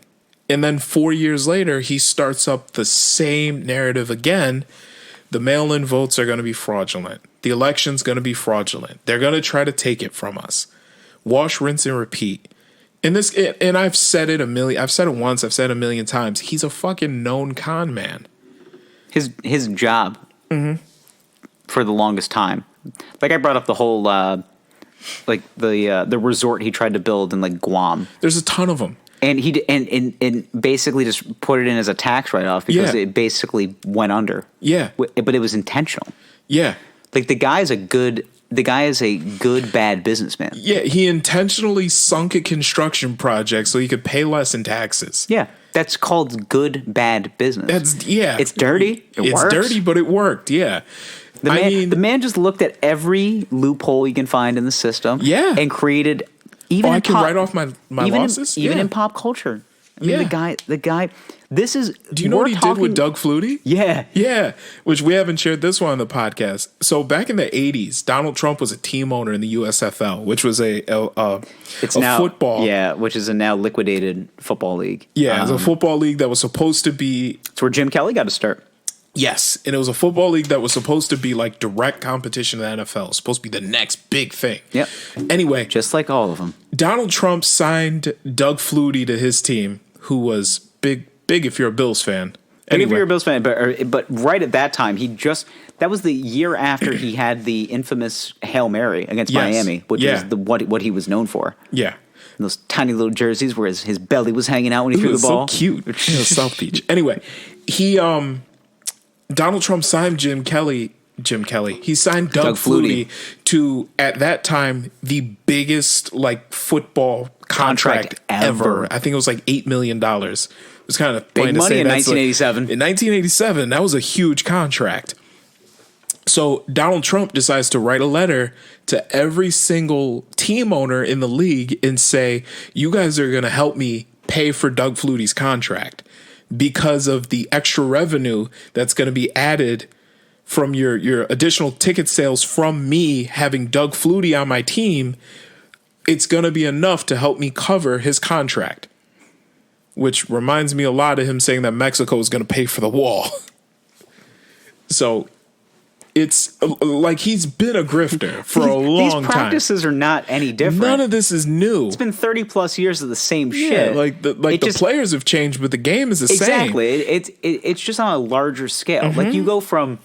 And then 4 years later, he starts up the same narrative again. The mail-in votes are going to be fraudulent. The election's going to be fraudulent. They're going to try to take it from us. Wash, rinse, and repeat. And I've said it once, I've said it a million times. He's a fucking known con man. His job for the longest time. Like I brought up the whole like the resort he tried to build in like Guam. There's a ton of them. And he and basically just put it in as a tax write-off because it basically went under. Yeah. But it was intentional. Yeah. Like the guy is a good bad businessman. Yeah, he intentionally sunk a construction project so he could pay less in taxes. Yeah. That's called good bad business. It's dirty. It's works. Dirty, but it worked. Yeah. The man just looked at every loophole he can find in the system. Yeah. And created even I can write off my losses? Even in pop culture. I mean, the guy, this is... Do you know what he did with Doug Flutie? Yeah. Yeah, which we haven't shared this one on the podcast. So back in the 80s, Donald Trump was a team owner in the USFL, which was a football... Yeah, which is a now liquidated football league. Yeah, it's a football league that was supposed to be... It's where Jim Kelly got to start. Yes, and it was a football league that was supposed to be like direct competition to the NFL. It was supposed to be the next big thing. Yep. Anyway. Just like all of them. Donald Trump signed Doug Flutie to his team, who was big if you're a Bills fan. Big if you're a Bills fan, but right at that time, that was the year after he had the infamous Hail Mary against Miami, which is what he was known for. Yeah. And those tiny little jerseys where his belly was hanging out when he threw the ball. So cute. It was South Beach. Anyway, Donald Trump signed Jim Kelly. He signed Doug Flutie to, at that time, the biggest like football contract ever. I think it was like $8 million. It was kind of big money in 1987. In 1987, that was a huge contract. So Donald Trump decides to write a letter to every single team owner in the league and say, you guys are going to help me pay for Doug Flutie's contract, because of the extra revenue that's going to be added from your additional ticket sales from me having Doug Flutie on my team. It's going to be enough to help me cover his contract, which reminds me a lot of him saying that Mexico is going to pay for the wall. So it's like he's been a grifter for a long time. These practices are not any different. None of this is new. It's been 30 plus years of the same shit. Like the players have changed, but the game is the same. Exactly. It's just on a larger scale. Mm-hmm. Like you go from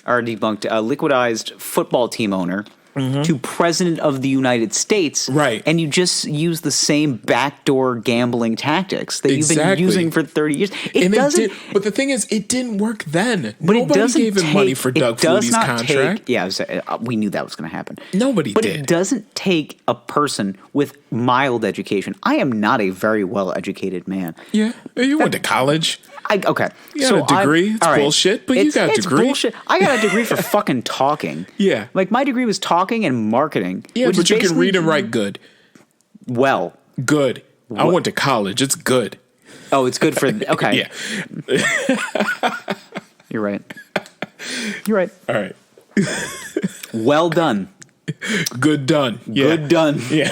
liquidized football team owner to president of the United States. Right. And you just use the same backdoor gambling tactics that you've been using for 30 years. But the thing is, it didn't work then. Nobody gave him money for Doug Flutie's contract. We knew that was going to happen. Nobody did. But it doesn't take a person with mild education. I am not a very well-educated man. Yeah. You went to college. Okay. You got a degree. It's bullshit, but you got a degree. Bullshit. I got a degree for fucking talking. Yeah. Like my degree was talking and marketing. Yeah, but you can read and write good. Well. Good. I went to college. It's good. Oh, it's good for... Okay. Yeah. You're right. You're right. All right. Well done. Good done. Yeah. Good done. Yeah.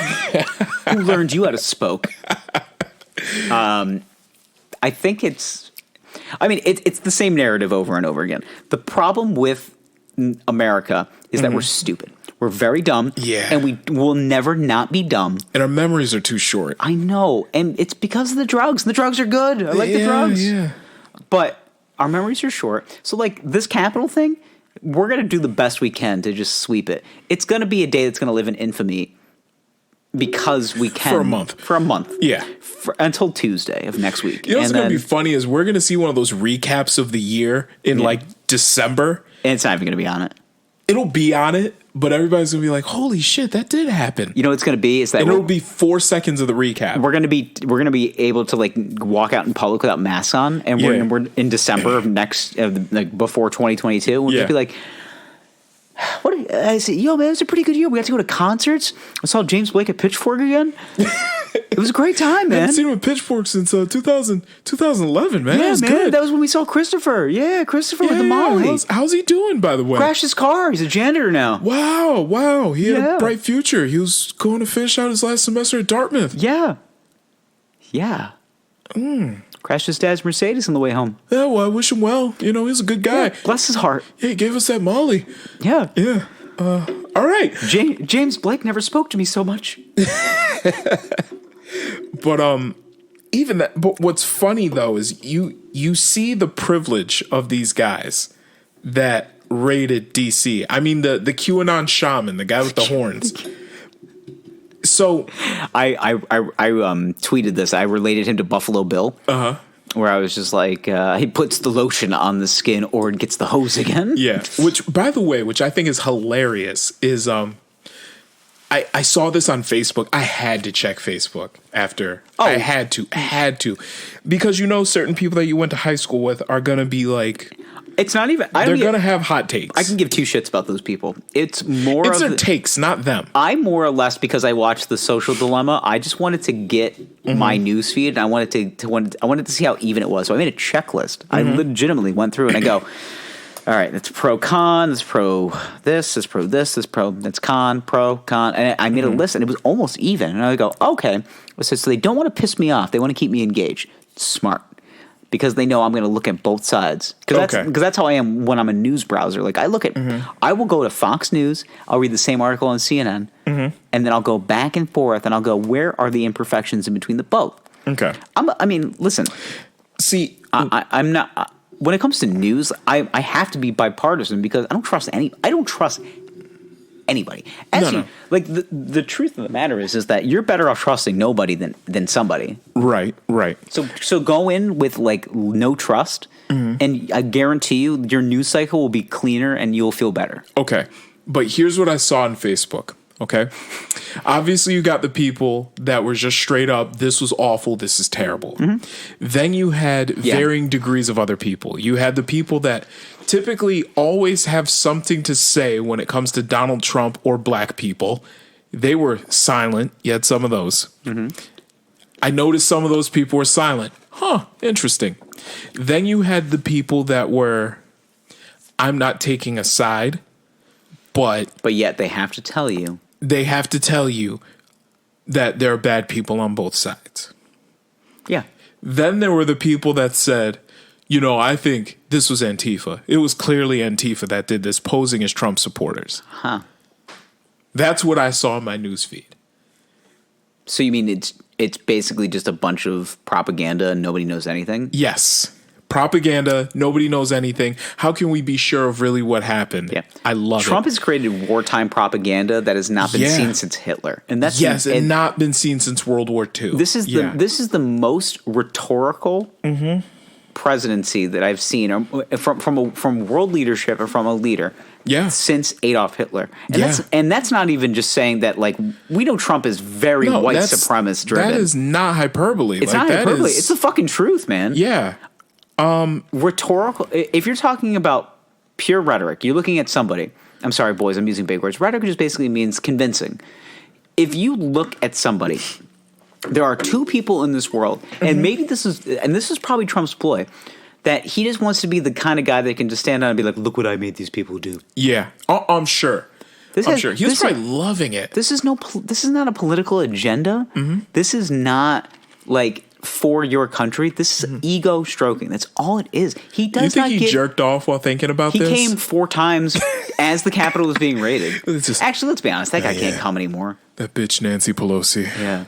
Who learned you how to spoke? I think it's the same narrative over and over again. The problem with America is that we're stupid. We're very dumb. Yeah. And we will never not be dumb. And our memories are too short. I know. And it's because of the drugs. The drugs are good. I like the drugs. Yeah. But our memories are short. So, like, this Capitol thing, we're going to do the best we can to just sweep it. It's going to be a day that's going to live in infamy because we can. For a month. For a month. Yeah. Until Tuesday of next week. You know what's going to be funny is we're going to see one of those recaps of the year in, like, December. And it's not even going to be on it. It'll be on it, but everybody's going to be like, holy shit, that did happen. You know what it's going to be? Is that and it'll be 4 seconds of the recap. We're going to be able to, like, walk out in public without masks on, and we're in December of like, before 2022. We'll just be like, I said, yo, man, it was a pretty good year. We got to go to concerts. I saw James Blake at Pitchfork again. It was a great time, man. I haven't seen him at Pitchfork since 2011, man. Yeah, that was man. good. That was when we saw Christopher. Yeah, Christopher with the Molly. How's he doing, by the way? Crashed his car. He's a janitor now. Wow. He had a bright future. He was going to finish out his last semester at Dartmouth. Yeah. Crashed his dad's Mercedes on the way home. Yeah, well, I wish him well. You know, he's a good guy. Yeah, bless his heart. Yeah, he gave us that Molly. Yeah. All right. James Blake never spoke to me so much. But even that. But what's funny though is you see the privilege of these guys that raided DC. I mean the QAnon shaman, the guy with the horns. So I tweeted this. I related him to Buffalo Bill. Where I was just like, he puts the lotion on the skin or gets the hose again. Yeah. Which, by the way, which I think is hilarious is I saw this on Facebook. I had to check Facebook after. I had to. Because you know certain people that you went to high school with are going to be like... It's not even... They're going to have hot takes. I can give two shits about those people. It's more It's their takes, not them. I more or less, because I watched The Social Dilemma, I just wanted to get my news feed, and I wanted to see how even it was. So I made a checklist. I legitimately went through and I go, all right, that's pro-con, that's pro-this, that's pro-this, that's pro, that's con, pro-con. And I made a list, and it was almost even. And I go, okay. So they don't want to piss me off. They want to keep me engaged. Smart. Because they know I'm going to look at both sides. Because that's how I am when I'm a news browser. Like, I look at, I will go to Fox News, I'll read the same article on CNN, and then I'll go back and forth, and I'll go, where are the imperfections in between the both? Okay. I mean, listen. See, I'm not, when it comes to news, I have to be bipartisan because I don't trust anybody. Like the truth of the matter is that you're better off trusting nobody than somebody. Right. So go in with like no trust, and I guarantee you your news cycle will be cleaner and you'll feel better. Okay, but here's what I saw on Facebook. Okay, obviously you got the people that were just straight up, this was awful, this is terrible. Then you had varying degrees of other people. You had the people that typically always have something to say when it comes to Donald Trump or black people. They were silent. You had some of those. I noticed some of those people were silent. Interesting. Then you had the people that were, I'm not taking a side, but yet they have to tell you. They have to tell you that there are bad people on both sides. Yeah. Then there were the people that said, you know, I think this was Antifa. It was clearly Antifa that did this, posing as Trump supporters. That's what I saw in my newsfeed. So you mean it's basically just a bunch of propaganda and nobody knows anything? Yes. Propaganda, nobody knows anything. How can we be sure of really what happened? Yeah. I love Trump has created wartime propaganda that has not been seen since Hitler. And that's and not been seen since World War II. This is the most rhetorical presidency that I've seen from world leadership or from a leader since Adolf Hitler. And that's not even just saying that, like, we know Trump is very white supremacist driven. That is not hyperbole. It's not hyperbole. It's the fucking truth, man. Yeah. Rhetorical. If you're talking about pure rhetoric, you're looking at somebody. I'm sorry, boys, I'm using big words. Rhetoric just basically means convincing. If you look at somebody, there are two people in this world, and maybe this is probably Trump's ploy, that he just wants to be the kind of guy that can just stand out and be like, look what I made these people do. Yeah, I'm sure. I'm sure. He was probably loving it. This is not a political agenda. This is not like for your country. This is ego stroking. That's all it is. He does you think he jerked off while thinking about this? He came 4 times as the Capitol was being raided. Just, Actually, let's be honest. That guy can't come anymore. That bitch Nancy Pelosi. Yeah.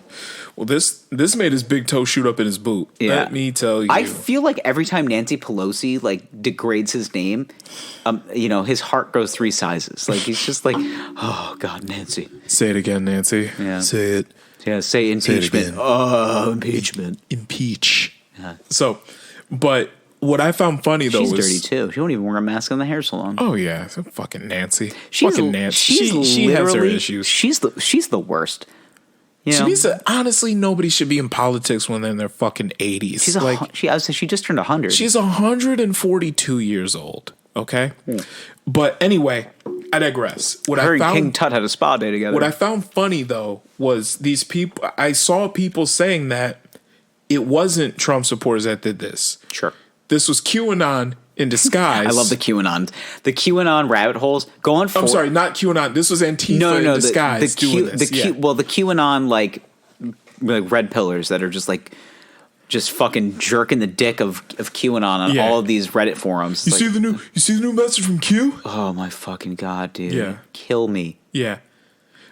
Well, this made his big toe shoot up in his boot. Yeah. Let me tell you. I feel like every time Nancy Pelosi degrades his name, his heart goes 3 sizes. Like he's just like, oh God, Nancy. Say it again, Nancy. Yeah. Say it. Yeah. Say impeachment. Oh, impeachment. Impeach. Yeah. So, but what I found funny though She's was dirty too. She won't even wear a mask in the hair salon. Oh yeah, so fucking Nancy. She's fucking Nancy. She has her issues. She's the worst. She needs to, honestly, nobody should be in politics when they're in their fucking 80s. She just turned 100. She's 142 years old, okay? But anyway, I digress. Her and King Tut had a spa day together. What I found funny, though, was these people, I saw people saying that it wasn't Trump supporters that did this. Sure. This was QAnon in disguise. I love the QAnon. The QAnon rabbit holes going for. I'm sorry, not QAnon. This was Antifa in disguise doing this. The QAnon like red pillars that are just fucking jerking the dick of QAnon on all of these Reddit forums. You see the new message from Q? Oh my fucking God, dude. Yeah. Kill me. Yeah.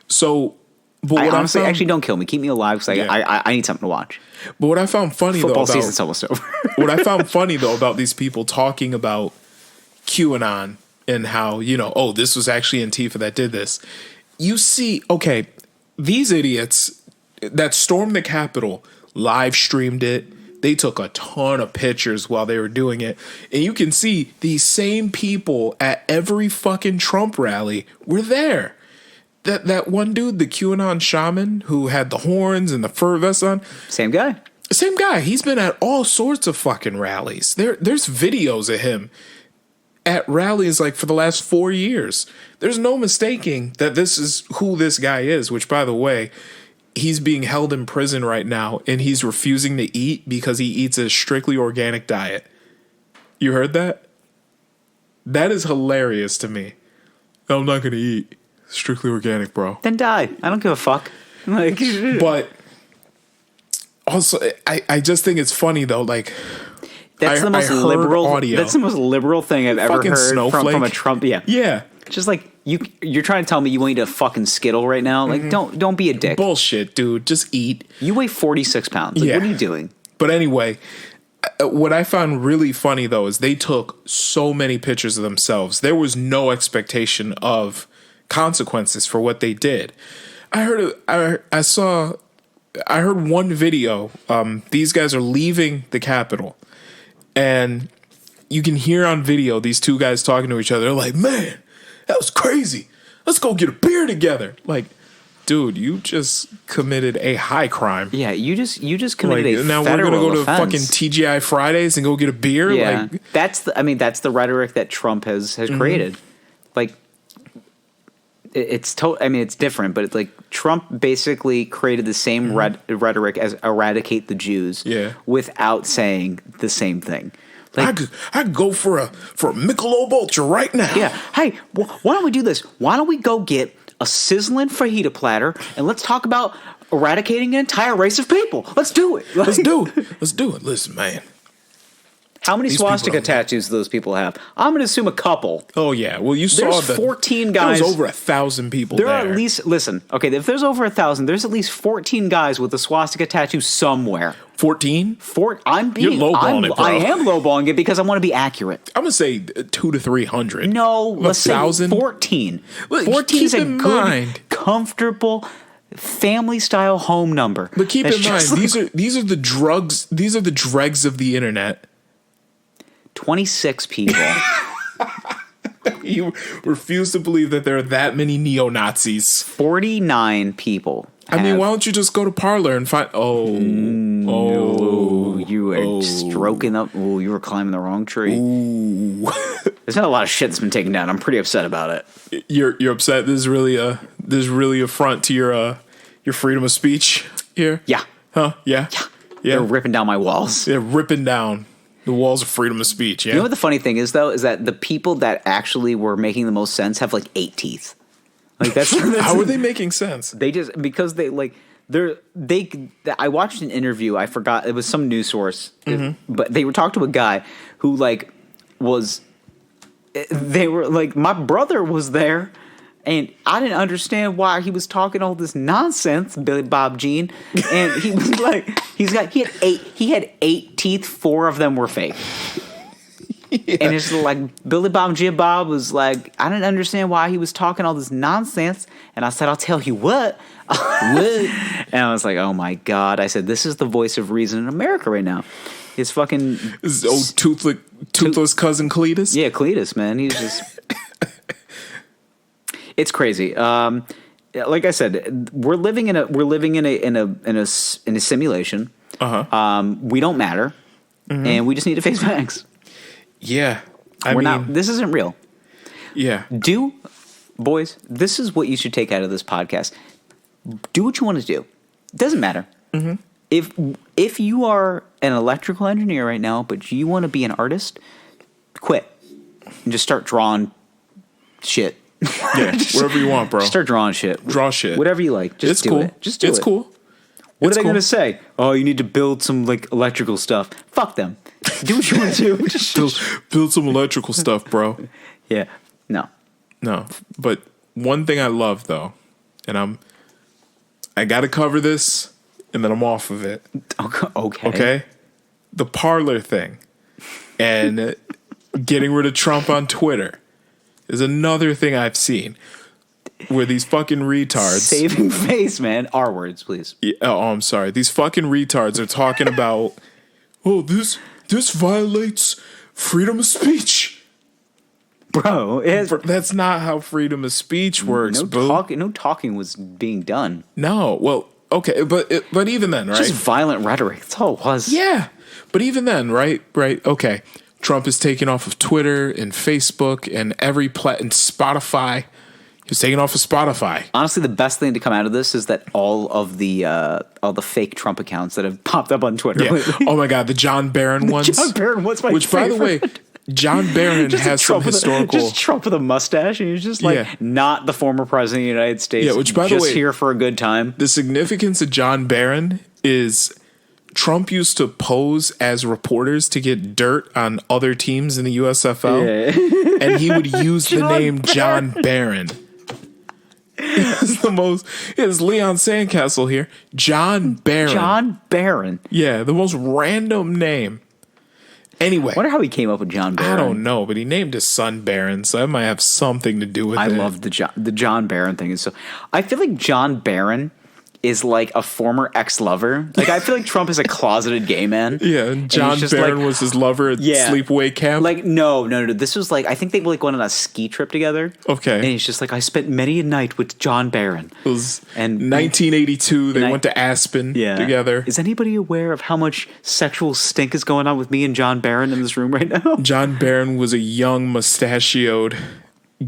So, but what honestly, actually don't kill me. Keep me alive because I need something to watch. But what I found funny Football season's almost over. What I found funny though about these people talking about QAnon and how, this was actually Antifa that did this. You see, okay, these idiots that stormed the Capitol live streamed it. They took a ton of pictures while they were doing it. And you can see these same people at every fucking Trump rally were there. That one dude, the QAnon shaman who had the horns and the fur vest on. Same guy. Same guy. He's been at all sorts of fucking rallies. There's videos of him at rallies for the last 4 years. There's no mistaking that this is who this guy is, which, by the way, he's being held in prison right now and he's refusing to eat because he eats a strictly organic diet. You heard that? That is hilarious to me. I'm not going to eat. Strictly organic, bro. Then die. I don't give a fuck. But also, I just think it's funny though. That's the most liberal audio. That's the most liberal thing I've ever heard from a Trump. Yeah, yeah. Just you're trying to tell me you want to eat a fucking Skittle right now. Don't be a dick. Bullshit, dude. Just eat. You weigh 46 pounds. What are you doing? But anyway, what I found really funny though is they took so many pictures of themselves. There was no expectation of consequences for what they did. I heard one video. These guys are leaving the Capitol, and you can hear on video these two guys talking to each other. They're like, "Man, that was crazy. Let's go get a beer together." Like, dude, you just committed a high crime. Yeah, you just committed a now federal we're gonna go offense. to fucking TGI Fridays and go get a beer. Yeah, that's the rhetoric that Trump has created. It's it's different, but it's Trump basically created the same rhetoric as eradicate the Jews, without saying the same thing. I could go for a Michelob Ultra right now. Yeah. Hey, why don't we do this? Why don't we go get a sizzling fajita platter and let's talk about eradicating an entire race of people? Let's do it. Let's do it. Listen, man. How many swastika tattoos do those people have? I'm going to assume a couple. Oh, yeah. Well, you saw there's 14 guys. There's over 1,000 people there. There are at least, listen, okay, if there's over 1,000, there's at least 14 guys with a swastika tattoo somewhere. 14? You're lowballing it, bro. I am lowballing it because I want to be accurate. I'm going to say 200 to 300. No, let's say 14. 14 is a good, comfortable, family-style home number. But keep in mind, these are the drugs. These are the dregs of the internet. 26 people. You refuse to believe that there are that many neo-Nazis. 49 people. I mean, why don't you just go to Parler and find... you were stroking up. Oh, you were climbing the wrong tree. There's not a lot of shit that's been taken down. I'm pretty upset about it. You're upset? This is really a affront to your freedom of speech here? Yeah. Huh? Yeah? They're ripping down my walls. They're ripping down the walls of freedom of speech, yeah? You know what the funny thing is, though, is that the people that actually were making the most sense have 8 teeth. That's how are they making sense? They just because I watched an interview. I forgot it was some news source, but they were talking to a guy who was they were like, my brother was there, and I didn't understand why he was talking all this nonsense, Billy Bob Jean. And he was like, he had 8 teeth, 4 of them were fake. Yeah. And it's like Billy Bob Jean Bob was like, I didn't understand why he was talking all this nonsense. And I said, I'll tell you what. And I was like, oh my God. I said, this is the voice of reason in America right now. His fucking his old toothless cousin Cletus. Yeah, Cletus, man. He's just it's crazy. Like I said, we're living in a simulation. We don't matter, and we just need to face facts. Yeah, this isn't real. Yeah, boys, this is what you should take out of this podcast. Do what you want to do. It doesn't matter. Mm-hmm. If you are an electrical engineer right now, but you want to be an artist, quit and just start drawing shit. Yeah, whatever you want, bro. Start drawing shit. Draw shit. Whatever you like. Just do it. Just do it. It's cool. What are they going to say? Oh, you need to build some like electrical stuff. Fuck them. Do what you want to do. build some electrical stuff, bro. Yeah. No. But one thing I love though, and I got to cover this. And then I'm off of it. Okay. The Parler thing and getting rid of Trump on Twitter is another thing I've seen where these fucking retards saving face, man. R words, please. Yeah, I'm sorry. These fucking retards are talking about, this violates freedom of speech. Bro, that's not how freedom of speech works. No talking was being done. No. Well, okay, but even then, right? Just violent rhetoric. That's all it was. Yeah, but even then, right? Okay, Trump is taken off of Twitter and Facebook and and Spotify. He was taken off of Spotify. Honestly, the best thing to come out of this is that all the fake Trump accounts that have popped up on Twitter. Yeah. Oh my God, the John Barron ones. John Barron one's my favorite. By the way, John Barron has some historical. Just Trump with a mustache, and he's just like not the former president of the United States. Yeah, which by the way, just here for a good time. The significance of John Barron is Trump used to pose as reporters to get dirt on other teams in the USFL, and he would use the name John Barron. It's Leon Sandcastle here. John Barron. John Barron. Yeah, the most random name. Anyway, I wonder how he came up with John Barron. I don't know, but he named his son Barron, so that might have something to do with it. I love the John Barron thing. So I feel like John Barron is like a former ex-lover. Like I feel like Trump is a closeted gay man. Yeah, and John Barron was his lover at sleepaway camp. Like no. This was like I think they like went on a ski trip together. Okay, and he's just like I spent many a night with John Barron. It was 1982. They went to Aspen together. Is anybody aware of how much sexual stink is going on with me and John Barron in this room right now? John Barron was a young mustachioed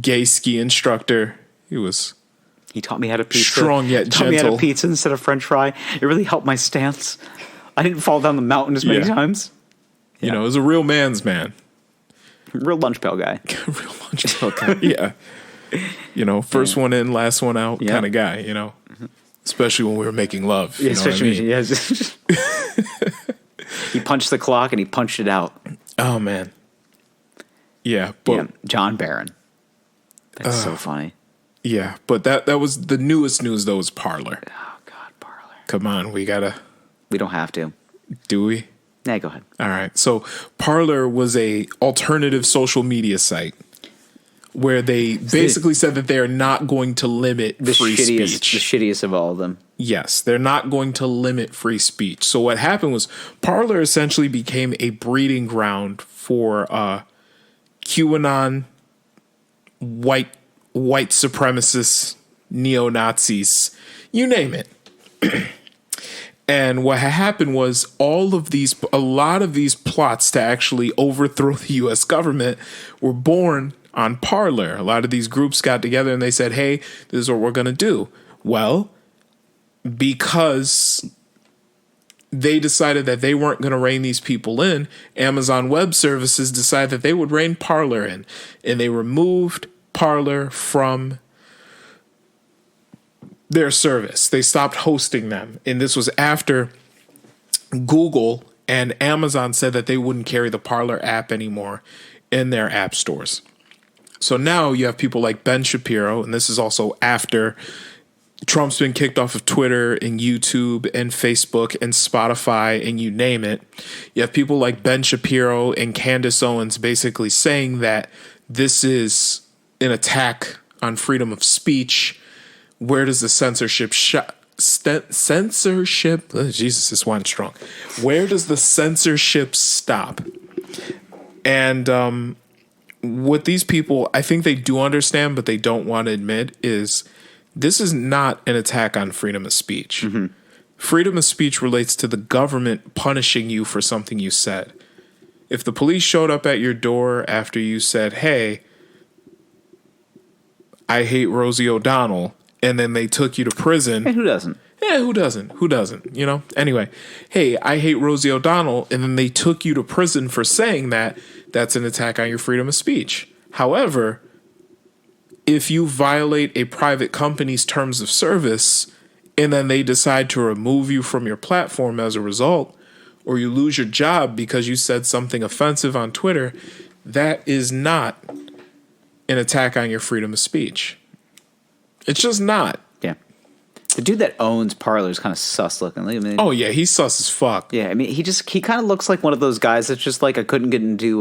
gay ski instructor. He taught me how to pizza. Strong yet gentle. Taught me how to pizza instead of French fry. It really helped my stance. I didn't fall down the mountain as many times. You know, it was a real man's man. Real lunch pail guy. Real lunch pail guy. Yeah. You know, first one in, last one out kind of guy, you know. Especially when we were making love. You know especially what I mean? He punched the clock and he punched it out. Oh, man. Yeah. John Barron. That's so funny. Yeah, but that was the newest news, though, is Parler. Oh, God, Parler. Come on, we don't have to. Do we? Nah, go ahead. All right. So Parler was a alternative social media site where they basically said that they are not going to limit free speech. The shittiest of all of them. Yes, they're not going to limit free speech. So what happened was Parler essentially became a breeding ground for QAnon, white supremacists, neo-Nazis, you name it. And what happened was a lot of these plots to actually overthrow the U.S. government were born on Parler. A lot of these groups got together and they said, hey, this is what we're going to do. Well, because they decided that they weren't going to rein these people in, Amazon Web Services decided that they would rein Parler in. And they removed Parler from their service. They stopped hosting them. And this was after Google and Amazon said that they wouldn't carry the Parler app anymore in their app stores. So now you have people like Ben Shapiro, and this is also after Trump's been kicked off of Twitter and YouTube and Facebook and Spotify and you name it. You have people like Ben Shapiro and Candace Owens basically saying that this is an attack on freedom of speech. Where does the censorship Jesus, this wine's strong. Where does the censorship stop? And what these people, I think they do understand, but they don't want to admit, is this is not an attack on freedom of speech. Mm-hmm. Freedom of speech relates to the government punishing you for something you said. If the police showed up at your door after you said, hey, I hate Rosie O'Donnell, and then they took you to prison. And who doesn't? Yeah, who doesn't? Who doesn't? You know? Anyway, hey, I hate Rosie O'Donnell, and then they took you to prison for saying that, that's an attack on your freedom of speech. However, if you violate a private company's terms of service and then they decide to remove you from your platform as a result, or you lose your job because you said something offensive on Twitter, that is not an attack on your freedom of speech. It's just not. Yeah. The dude that owns Parler is kind of sus looking. I mean, oh, yeah, he's sus as fuck. Yeah, I mean, he kind of looks like one of those guys that's just like, I couldn't get into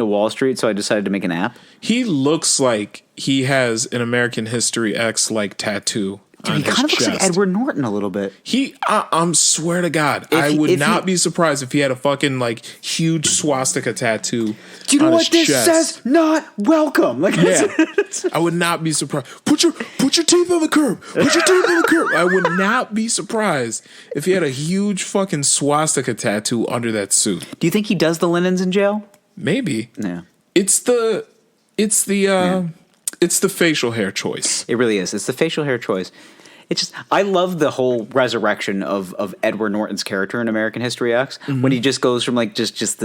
Wall Street, so I decided to make an app. He looks like he has an American History X like tattoo on his chest. He kind of looks like Edward Norton a little bit. I'm swear to God, I would not be surprised if he had a fucking like huge swastika tattoo. Do you know what this says? Not welcome. Like, yeah, I would not be surprised. Put your teeth on the curb. Put your teeth on the curb. I would not be surprised if he had a huge fucking swastika tattoo under that suit. Do you think he does the linens in jail? Maybe. Yeah. It's the facial hair choice. It really is. It's the facial hair choice. It's just, I love the whole resurrection of Edward Norton's character in American History X, when he just goes from like just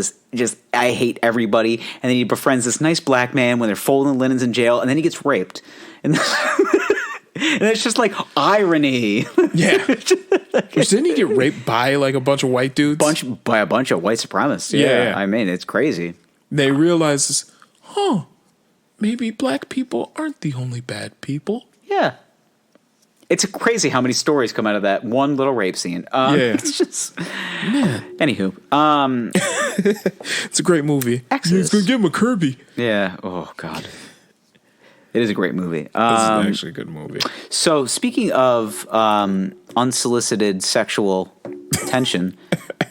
I hate everybody, and then he befriends this nice black man when they're folding linens in jail, and then he gets raped, and it's just like irony. Yeah. Which, didn't he get raped by like a bunch of white dudes? By a bunch of white supremacists. Yeah. I mean, it's crazy. They realize, maybe black people aren't the only bad people. Yeah. It's crazy how many stories come out of that one little rape scene. It's just, man. Anywho, it's a great movie. Exodus. He's gonna give him a Kirby. Yeah. Oh God. It is a great movie. This is actually a good movie. So speaking of unsolicited sexual tension,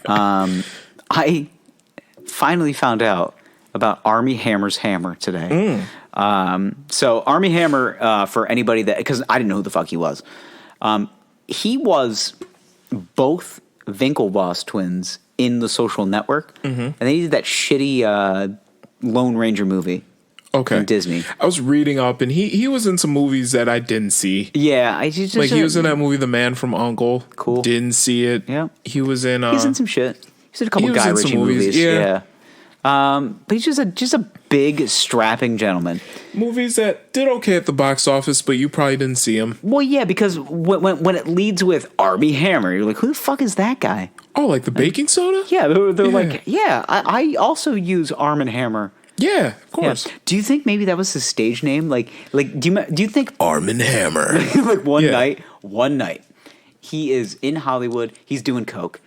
I finally found out about Armie Hammer's hammer today. So Armie Hammer, for anybody that, because I didn't know who the fuck he was. He was both Winklevoss twins in The Social Network, and they did that shitty Lone Ranger movie. Okay. In Disney. I was reading up, and he was in some movies that I didn't see. Yeah, he was in that movie, The Man from U.N.C.L.E. Cool. Didn't see it. Yeah. He was in. He's in some shit. He's in a couple Guy Ritchie movies. Yeah. But he's just a big strapping gentleman. Movies that did okay at the box office, but you probably didn't see him. Well, yeah, because when it leads with Armie Hammer, you're like, who the fuck is that guy? Oh, like the baking soda? Yeah, they're like, yeah. I also use Arm & Hammer. Yeah, of course. Yeah. Do you think maybe that was his stage name? Like, do you think Arm & Hammer? Like one night, he is in Hollywood. He's doing coke.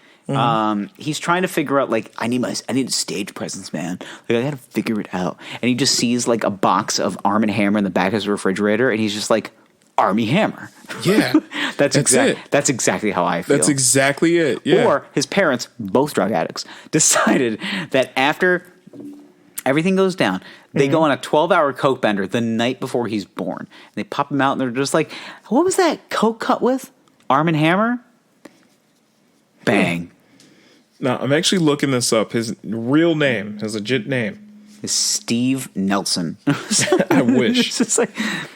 He's trying to figure out, like, I need a stage presence, man. Like, I gotta figure it out. And he just sees like a box of Arm & Hammer in the back of his refrigerator, and he's just like, Armie Hammer. Yeah, that's exactly how I feel. That's exactly it. Yeah. Or his parents, both drug addicts, decided that after everything goes down, they go on a 12-hour coke bender the night before he's born. And they pop him out, and they're just like, what was that coke cut with? Arm & Hammer? Bang. Now, I'm actually looking this up. His real name, his legit name, is Steve Nelson. I wish.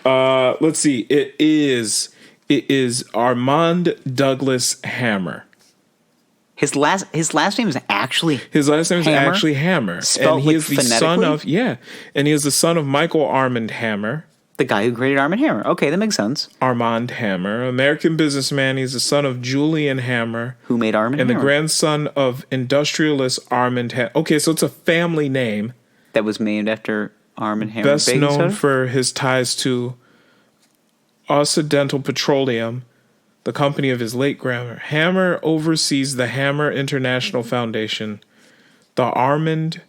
Let's see. It is Armand Douglas Hammer. His last name is actually Hammer. Spelled and he is the son of and he is the son of Michael Armand Hammer, the guy who created Arm & Hammer. Okay, that makes sense. Armand Hammer, American businessman. He's the son of Julian Hammer, who made Arm & Hammer, and the grandson of industrialist Armand Hammer. Okay, so it's a family name that was named after Arm and Hammer best baking known soda? for his ties to Occidental Petroleum, the company of his late grandmother. Hammer oversees the Hammer International Foundation. The Armand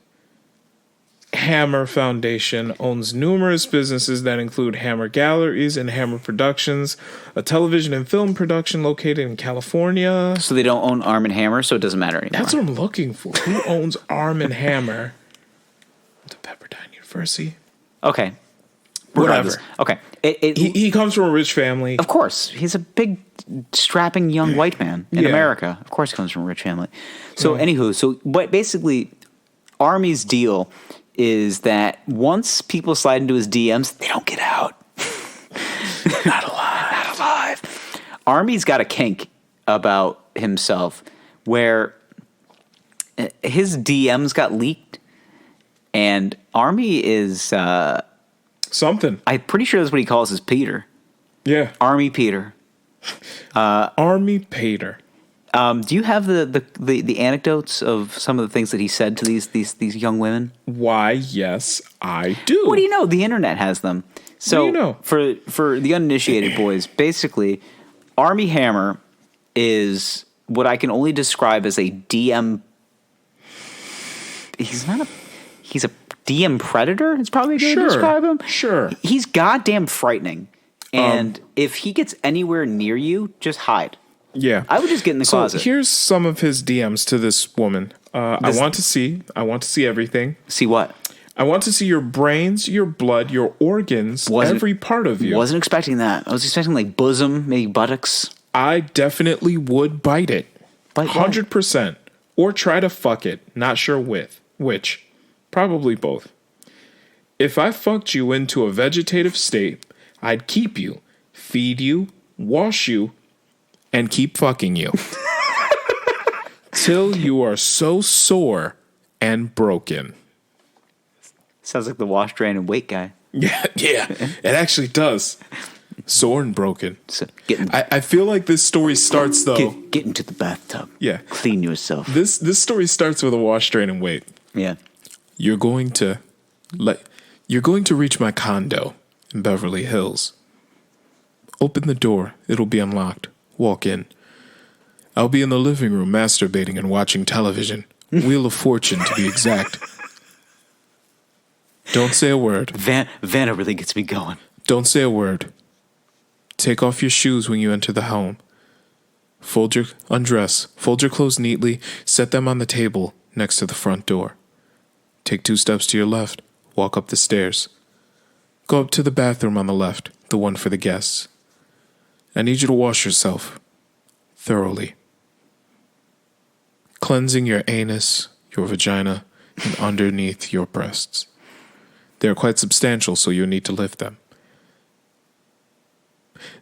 Hammer Foundation owns numerous businesses that include Hammer Galleries and Hammer Productions, a television and film production located in California. So they don't own Arm and Hammer, so it doesn't matter anymore. That's what I'm looking for. Who owns Arm and Hammer? The Pepperdine University. Okay. Whatever. Regardless. Okay. He comes from a rich family. Of course. He's a big, strapping young white man in America. Of course he comes from a rich family. So, anywho, but basically, Army's deal is that once people slide into his DMs, they don't get out. Not alive. Not alive. Army's got a kink about himself where his DMs got leaked, and Army is... something. I'm pretty sure that's what he calls his Peter. Yeah. Army Peter. Army Peter. Do you have the anecdotes of some of the things that he said to these young women? Why, yes, I do. What do you know? The internet has them. So What do you know? For the uninitiated boys, basically, Army Hammer is what I can only describe as a DM. He's a DM predator. It's probably good to describe him. Sure. He's goddamn frightening. And if he gets anywhere near you, just hide. Yeah. I would just get in the closet. So here's some of his DMs to this woman. I want to see everything. See what? I want to see your brains, your blood, your organs, every part of you. Wasn't expecting that. I was expecting like bosom, maybe buttocks. I definitely would bite it. Bite 100%. Or try to fuck it. Not sure which. Probably both. If I fucked you into a vegetative state, I'd keep you, feed you, wash you, and keep fucking you. Till you are so sore and broken. Sounds like the wash, drain, and wait guy. Yeah, it actually does. Sore and broken. So I feel like this story starts though. Get into the bathtub. Yeah. Clean yourself. This story starts with a wash, drain, and wait. Yeah. You're going to reach my condo in Beverly Hills. Open the door. It'll be unlocked. Walk in. I'll be in the living room masturbating and watching television. Wheel of Fortune, to be exact. Don't say a word. Vanna really gets me going. Don't say a word. Take off your shoes when you enter the home. Undress. Fold your clothes neatly. Set them on the table next to the front door. Take 2 steps to your left. Walk up the stairs. Go up to the bathroom on the left, the one for the guests. I need you to wash yourself thoroughly, cleansing your anus, your vagina, and underneath your breasts. They are quite substantial, so you'll need to lift them.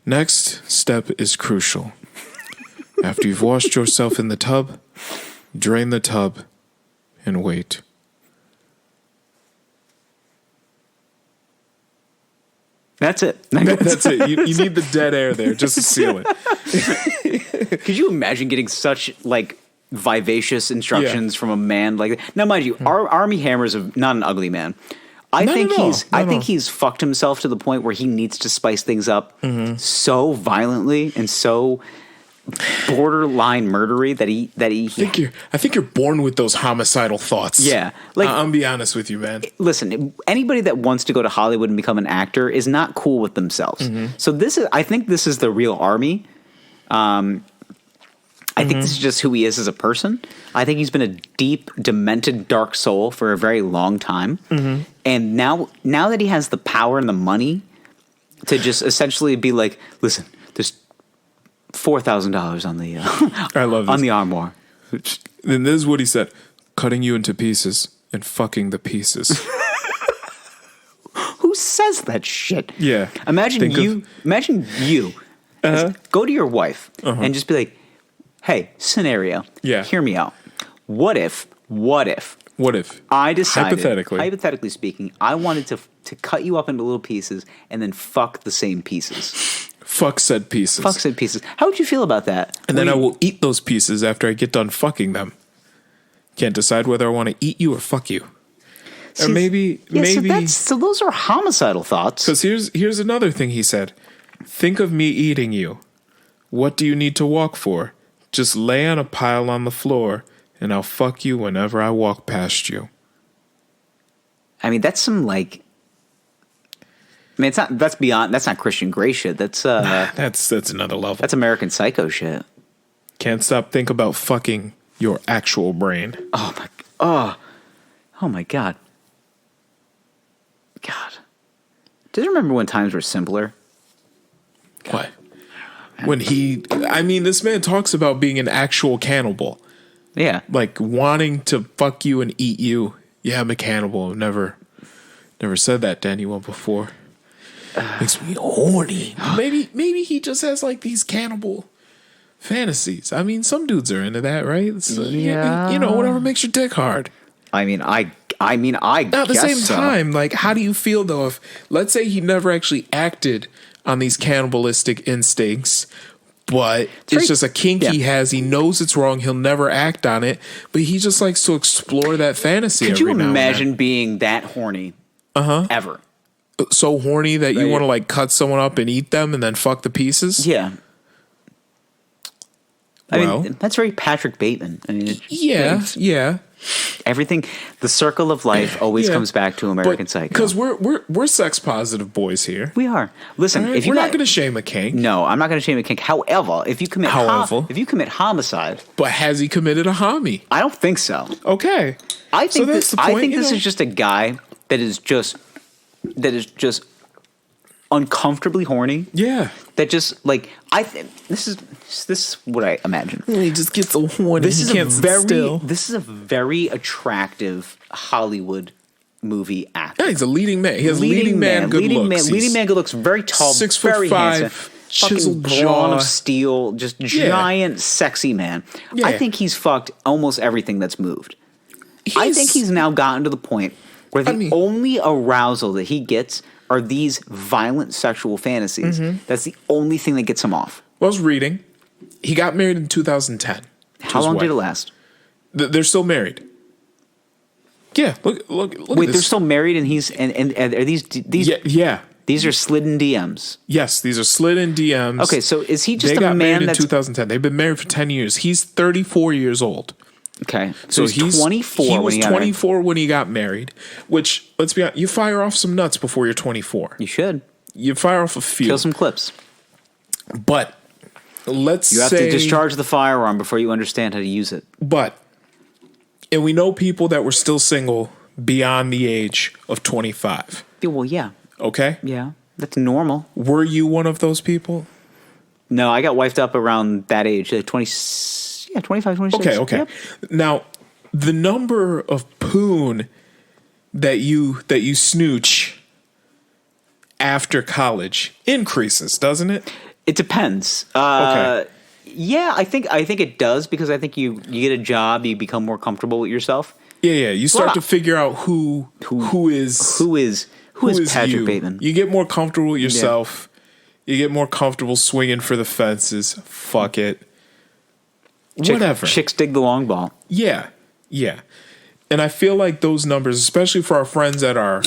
Next step is crucial. After you've washed yourself in the tub, drain the tub and wait. That's it. That's it. You need the dead air there just to seal it. Could you imagine getting such like vivacious instructions from a man like that? Now, mind you, Army Hammer's not an ugly man. I think he's fucked himself to the point where he needs to spice things up so violently and so borderline murdery that he. I think you're born with those homicidal thoughts. Yeah, I'll be honest with you, man. Listen, anybody that wants to go to Hollywood and become an actor is not cool with themselves. So I think this is the real Army. I think this is just who he is as a person. I think he's been a deep, demented, dark soul for a very long time. And now that he has the power and the money to just essentially be like, listen, there's $4,000 on the I love this. on the armoire. Then this is what he said: cutting you into pieces and fucking the pieces. Who says that shit? Yeah. Imagine you go to your wife and just be like, hey, scenario. Yeah. Hear me out. What if I decided, hypothetically speaking, I wanted to cut you up into little pieces and then fuck the same pieces? Fuck said pieces. How would you feel about that? And then I will eat those pieces after I get done fucking them. Can't decide whether I want to eat you or fuck you. Or maybe so those are homicidal thoughts. because here's another thing he said. Think of me eating you. What do you need to walk for? Just lay on a pile on the floor, and I'll fuck you whenever I walk past you. I mean, that's some like. I mean, that's not Christian Grey shit. That's That's another level. that's American Psycho shit. Can't stop think about fucking your actual brain. Oh my God. God. Do you remember when times were simpler? What? When this man talks about being an actual cannibal. Yeah. Like wanting to fuck you and eat you. Yeah, I'm a cannibal. I've never said that to anyone before. Makes me horny. Maybe he just has like these cannibal fantasies. I mean, some dudes are into that, right? Yeah. Whatever makes your dick hard. I mean, I Now, at the guess same so. time, like, how do you feel though if, let's say, he never actually acted on these cannibalistic instincts, but it's just a kink he has. He knows it's wrong. He'll never act on it, but he just likes to explore that fantasy. Could you every now imagine being that horny? Ever? so horny that you want to like cut someone up and eat them and then fuck the pieces? Yeah. I Well, mean, that's very Patrick Bateman. I mean, yeah. everything. The circle of life always comes back to American Psycho. Because we're sex positive boys here. We are. Listen, All right? if you We're not going to shame a kink. No, I'm not going to shame a kink. However, if you commit homicide, But has he committed a homie? I don't think so. Okay. I think that's the I point, think you this know? is just a guy that is just uncomfortably horny. Yeah. That just like this is what I imagine. He just gets so horny. This is a very attractive Hollywood movie actor. Yeah, he's a leading man. He has leading man good looks. Leading man good looks. Very tall, 6'5", very handsome, chiseled fucking brawn jaw. of steel, just giant, sexy man. Yeah. I think he's fucked almost everything that's moved. I think he's now gotten to the point where the only arousal that he gets are these violent sexual fantasies. Mm-hmm. That's the only thing that gets him off. Well, I was reading. He got married in 2010. How long did it last? They're still married. Yeah, look Wait, at this. they're still married, and he's and are these Yeah. these are slidden DMs. Yes, these are slid in DMs. Okay, so is he just they a got man married that's in 2010. They've been married for 10 years. He's 34 years old. okay? So he's 24. He when was he got married. 24 when he got married. Which, let's be honest, you fire off some nuts before you're 24. You should You fire off a few. kill some clips. But let's You have say, to discharge the firearm before you understand how to use it. and we know people that were still single beyond the age of 25. Yeah, well, yeah, Okay? yeah, that's normal. Were you one of those people? No, I got wifed up around that age, 25, 26. Okay. Yep. Now, the number of poon that you snooch after college increases, doesn't it? It depends. Okay. Yeah, I think it does because I think you get a job, you become more comfortable with yourself. Yeah. You start Well, to figure out who is Patrick you. Bateman. You get more comfortable with yourself. You get more comfortable swinging for the fences. Fuck it. Whatever. Chicks dig the long ball. Yeah. And I feel like those numbers, especially for our friends that are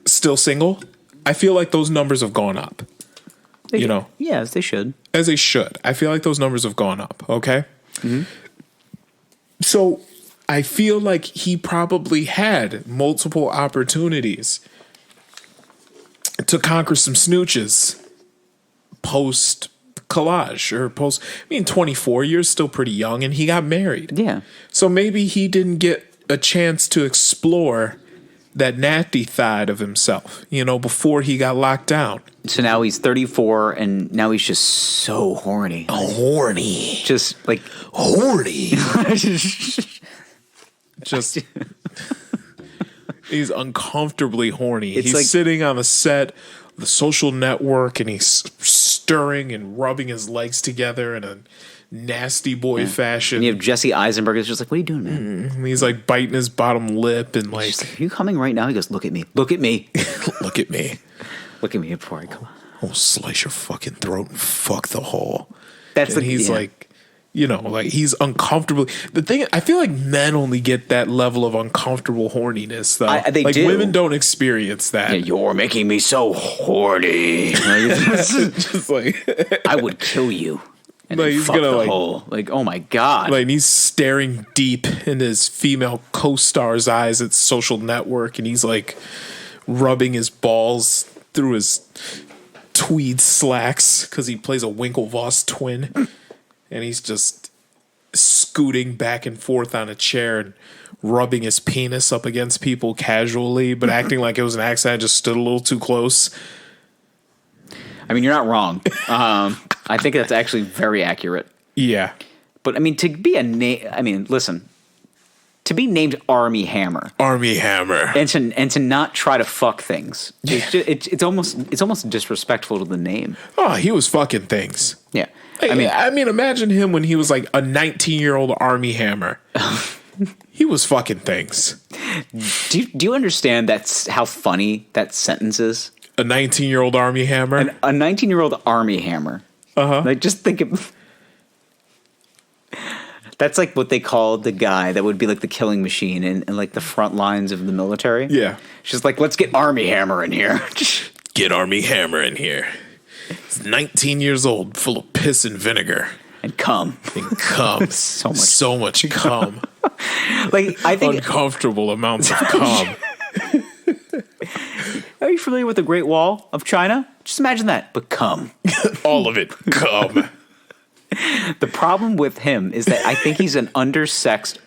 still single, I feel like those numbers have gone up. Yes, they should. As they should. I feel like those numbers have gone up, okay? Mm-hmm. So I feel like he probably had multiple opportunities to conquer some snooches post collage or post. 24 years, still pretty young, and he got married. Yeah. So maybe he didn't get a chance to explore that nasty side of himself, before he got locked down. So now he's 34, and now he's just so horny. Horny. Just like Horny. Just he's uncomfortably horny. It's He's like- sitting on the set of The Social Network, and he's stirring and rubbing his legs together in a nasty boy fashion. And you have Jesse Eisenberg is just like, what are you doing, man? And he's like biting his bottom lip and like, She's like, are you coming right now? He goes, look at me. Look at me. look at me. Look at me before I come. I'll slice your fucking throat and fuck the hole. That's And he's yeah. like, like he's uncomfortable. The thing, I feel like men only get that level of uncomfortable horniness, though. They like do. Women don't experience that. Yeah, you're making me so horny. Just like I would kill you. And like then he's fuck gonna the like, hole. Like, oh my god. like he's staring deep in his female co-star's eyes at Social Network, and he's like rubbing his balls through his tweed slacks because he plays a Winklevoss twin, and he's just scooting back and forth on a chair and rubbing his penis up against people casually, but acting like it was an accident. I just stood a little too close. I mean, you're not wrong. I think that's actually very accurate. Yeah. But I mean, to be listen, to be named Army Hammer, and to not try to fuck things, it's almost disrespectful to the name. Oh, he was fucking things. Yeah. I mean, imagine him when he was like a 19-year-old Army Hammer. He was fucking things. Do you understand that's how funny that sentence is? A 19-year-old Army Hammer? A 19-year-old Army Hammer. Uh-huh. Like, just think of... That's like what they called the guy that would be like the killing machine in like the front lines of the military. Yeah. She's like, let's get Army Hammer in here. Get Army Hammer in here. He's 19 years old, full of piss and vinegar. And cum. So much cum. Like, I think... Uncomfortable amounts of cum. Are you familiar with the Great Wall of China? Just imagine that, but cum. All of it, cum. The problem with him is that I think he's an undersexed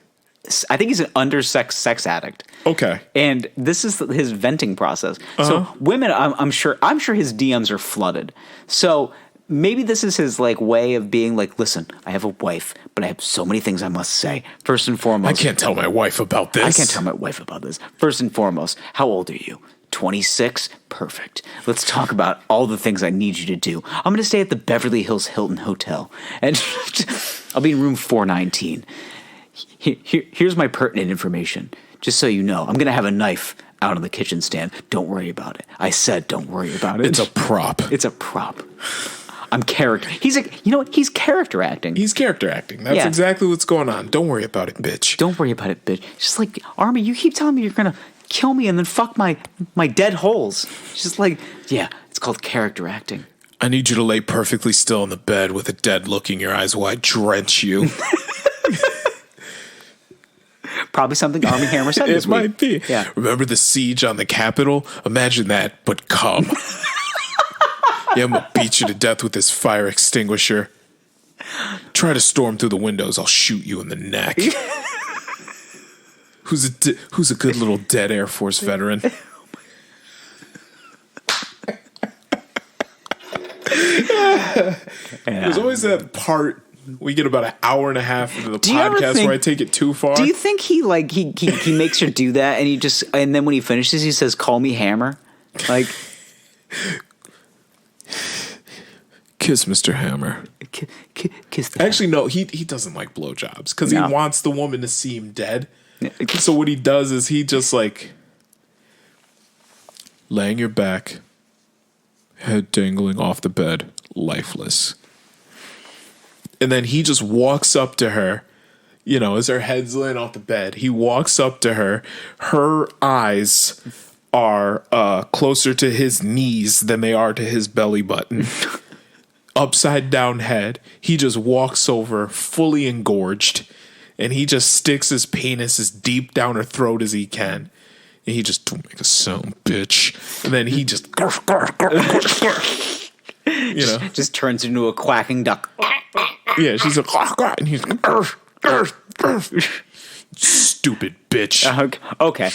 sex addict. Okay. And this is his venting process. So women, I'm sure his DMs are flooded. So maybe this is his like way of being like, listen, I have a wife, but I have so many things I must say. First and foremost, I can't tell my wife about this. First and foremost, how old are you? 26? Perfect. Let's talk about all the things I need you to do. I'm going to stay at the Beverly Hills Hilton Hotel, and I'll be in room 419. Here's my pertinent information. Just so you know, I'm going to have a knife out on the kitchen stand. Don't worry about it. I said don't worry about it. It's a prop. I'm character. He's like, you know what? He's character acting. That's exactly what's going on. Don't't worry about it, bitch. It's just like, Army, you keep telling me you're going to kill me and then fuck my dead holes. It's just like, yeah, it's called character acting. I need you to lay perfectly still in the bed with a dead look in your eyes while I drench you. Probably something Army Hammer said this week. Might be. Yeah. Remember the siege on the Capitol? Imagine that, but come. Yeah, I'm going to beat you to death with this fire extinguisher. Try to storm through the windows. I'll shoot you in the neck. Who's a good little dead Air Force veteran? There's always that part we get about an hour and a half into the podcast where I take it too far. Do you think he makes her do that and then when he finishes he says, "Call me Hammer"? Like, kiss Mr. Hammer. Kiss the Actually, no, he doesn't like blowjobs because he wants the woman to seem dead. Yeah. So what he does is he just like laying your back, head dangling off the bed, lifeless. And then he just walks up to her, as her head's laying off the bed. He walks up to her. Her eyes are closer to his knees than they are to his belly button. Upside down head. He just walks over, fully engorged. And he just sticks his penis as deep down her throat as he can. And he just, don't make a sound, bitch. And then he just, just turns into a quacking duck. Yeah, she's like, and he's stupid bitch. Okay.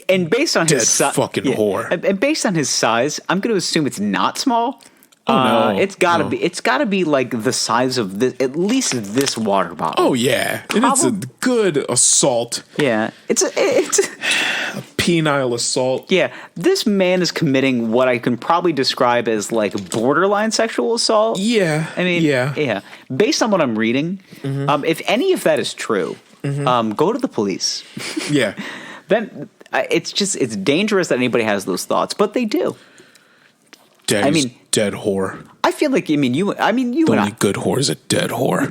And based on his size, fucking whore. And based on his size, I'm going to assume it's not small. Oh, no. It's gotta be. It's gotta be like the size of this, at least this water bottle. Oh yeah, and it's a good assault. Yeah, it's a penile assault. Yeah, this man is committing what I can probably describe as like borderline sexual assault. Yeah, I mean, yeah. Based on what I'm reading, if any of that is true, go to the police. Yeah, then it's dangerous that anybody has those thoughts, but they do. Dead whore. I feel like the only good whore is a dead whore.